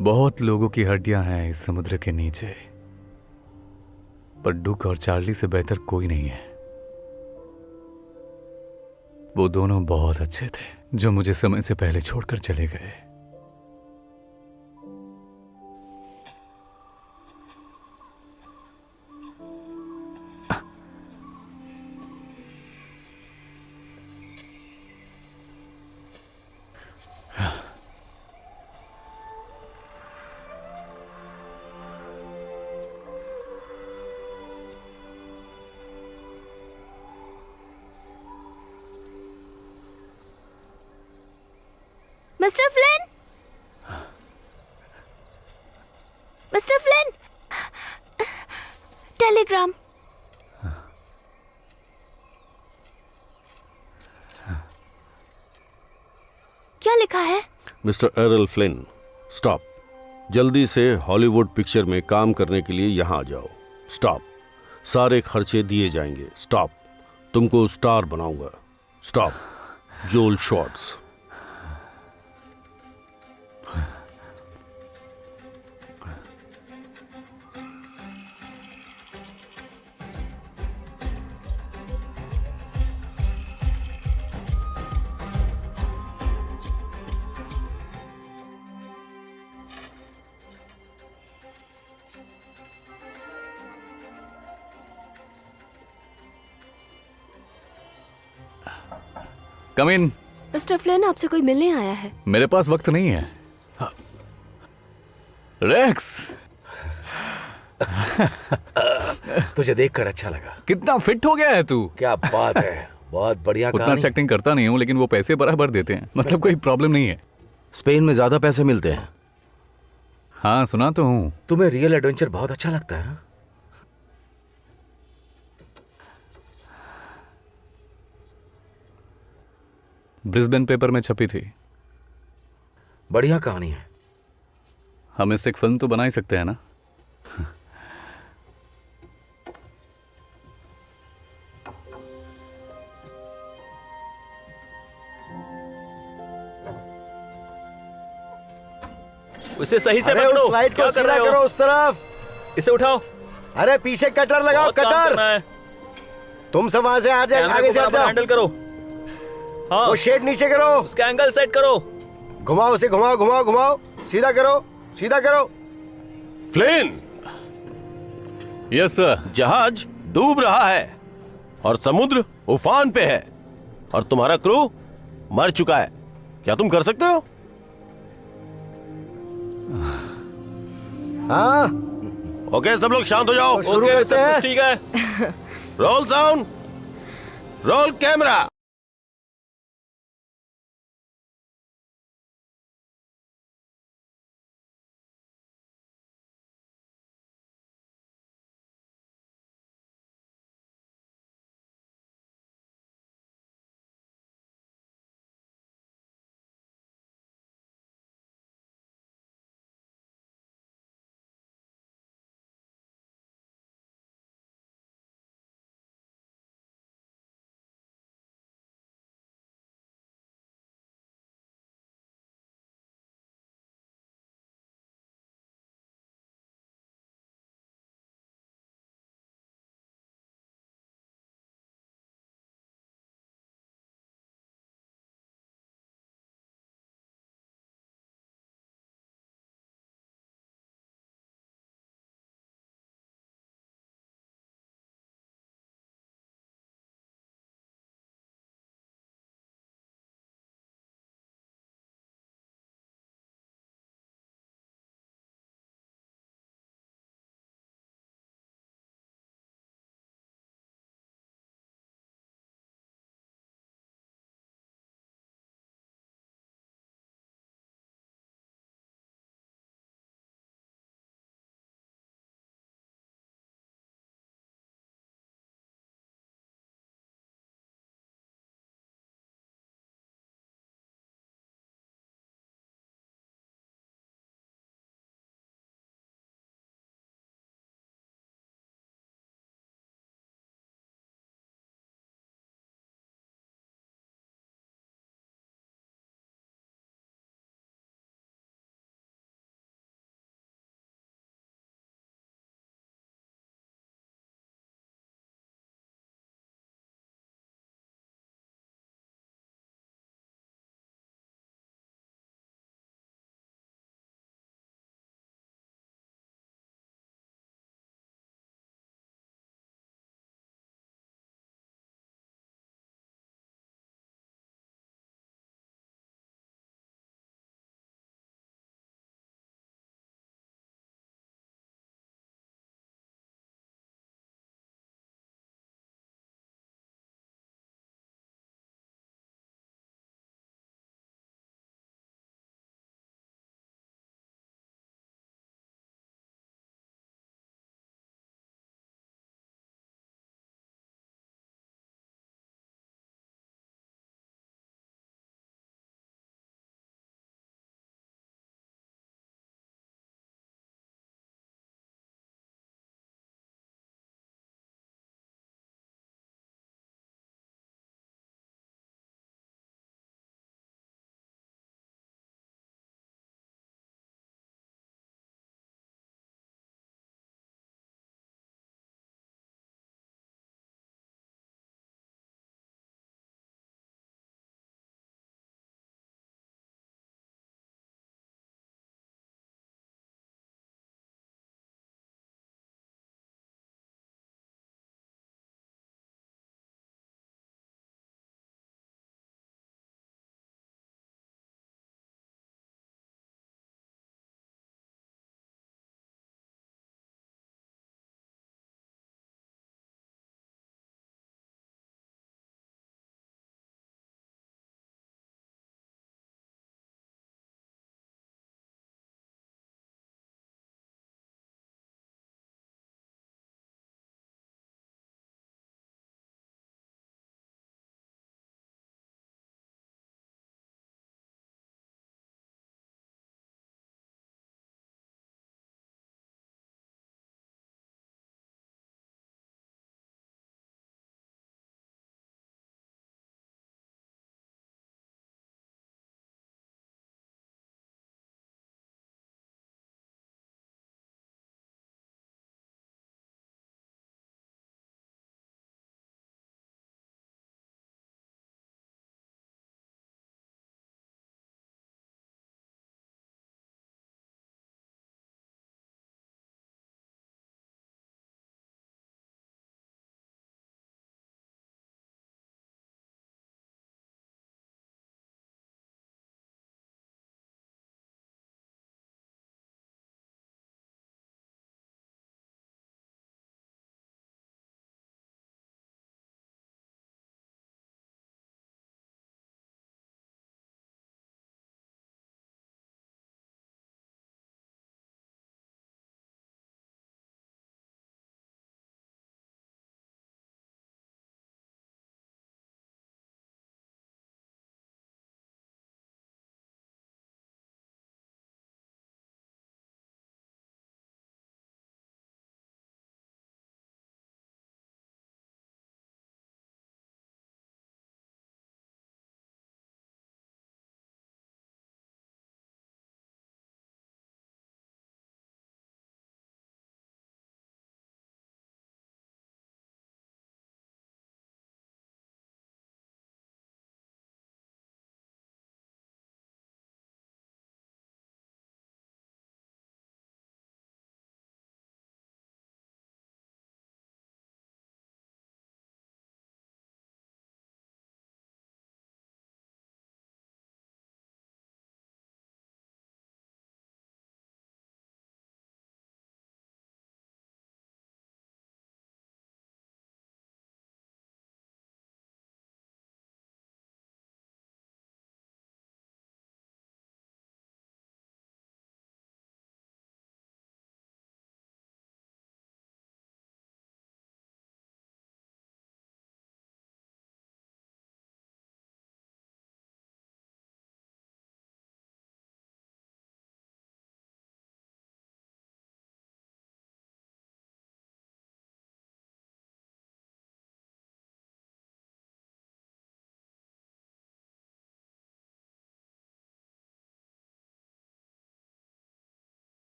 बहुत लोगों की हड्डियां हैं इस समुद्र के नीचे, पर डुक और चार्ली से बेहतर कोई नहीं है। वो दोनों बहुत अच्छे थे जो मुझे समय से पहले छोड़कर चले गए। Mister Flynn! Mister Flynn! Telegram. क्या लिखा है? Mister Errol Flynn, stop. जल्दी से हॉलीवुड पिक्चर में काम करने के लिए यहां आ जाओ। स्टॉप। सारे खर्चे दिए जाएंगे। स्टॉप। तुमको स्टार बनाऊंगा। स्टॉप। जोल शॉट्स। कम इन। मिस्टर फ्लिन, आपसे कोई मिलने आया है। मेरे पास वक्त नहीं है। रेक्स, तुझे देखकर अच्छा लगा। कितना फिट हो गया है तू। क्या बात है, बहुत बढ़िया उतना कहानी। एक्टिंग करता नहीं हूँ, लेकिन वो पैसे बराबर देते हैं। मतलब कोई प्रॉब्लम नहीं है। स्पेन में ज्यादा पैसे मिलते हैं। हाँ, सुना तो हूँ। तुम्हें रियल एडवेंचर बहुत अच्छा लगता है। ब्रिस्बेन पेपर में छपी थी। बढ़िया कहानी है। हम इससे एक फिल्म तो बना ही सकते हैं ना। उसे सही से अरे पकड़ो। उस लाइट क्या को कर सीधा रहे करो हो? उस तरफ। इसे उठाओ। अरे पीछे कटर लगाओ, बहुत काम कटर। करना है। तुम सब वहां से आ जाए, कैमरे आगे को से हट बराबर जाओ। हैंडल करो। हाँ, वो शेड नीचे करो। उसका एंगल सेट करो। घुमाओ उसे, घुमाओ घुमाओ घुमाओ। सीधा करो, सीधा करो। Flint, yes sir. जहाज डूब रहा है और समुद्र उफान पे है और तुम्हारा क्रू मर चुका है। क्या तुम कर सकते हो? हाँ, ओके सब लोग शांत हो जाओ। शुरू करते हैं। ठीक है। Role sound, roll camera.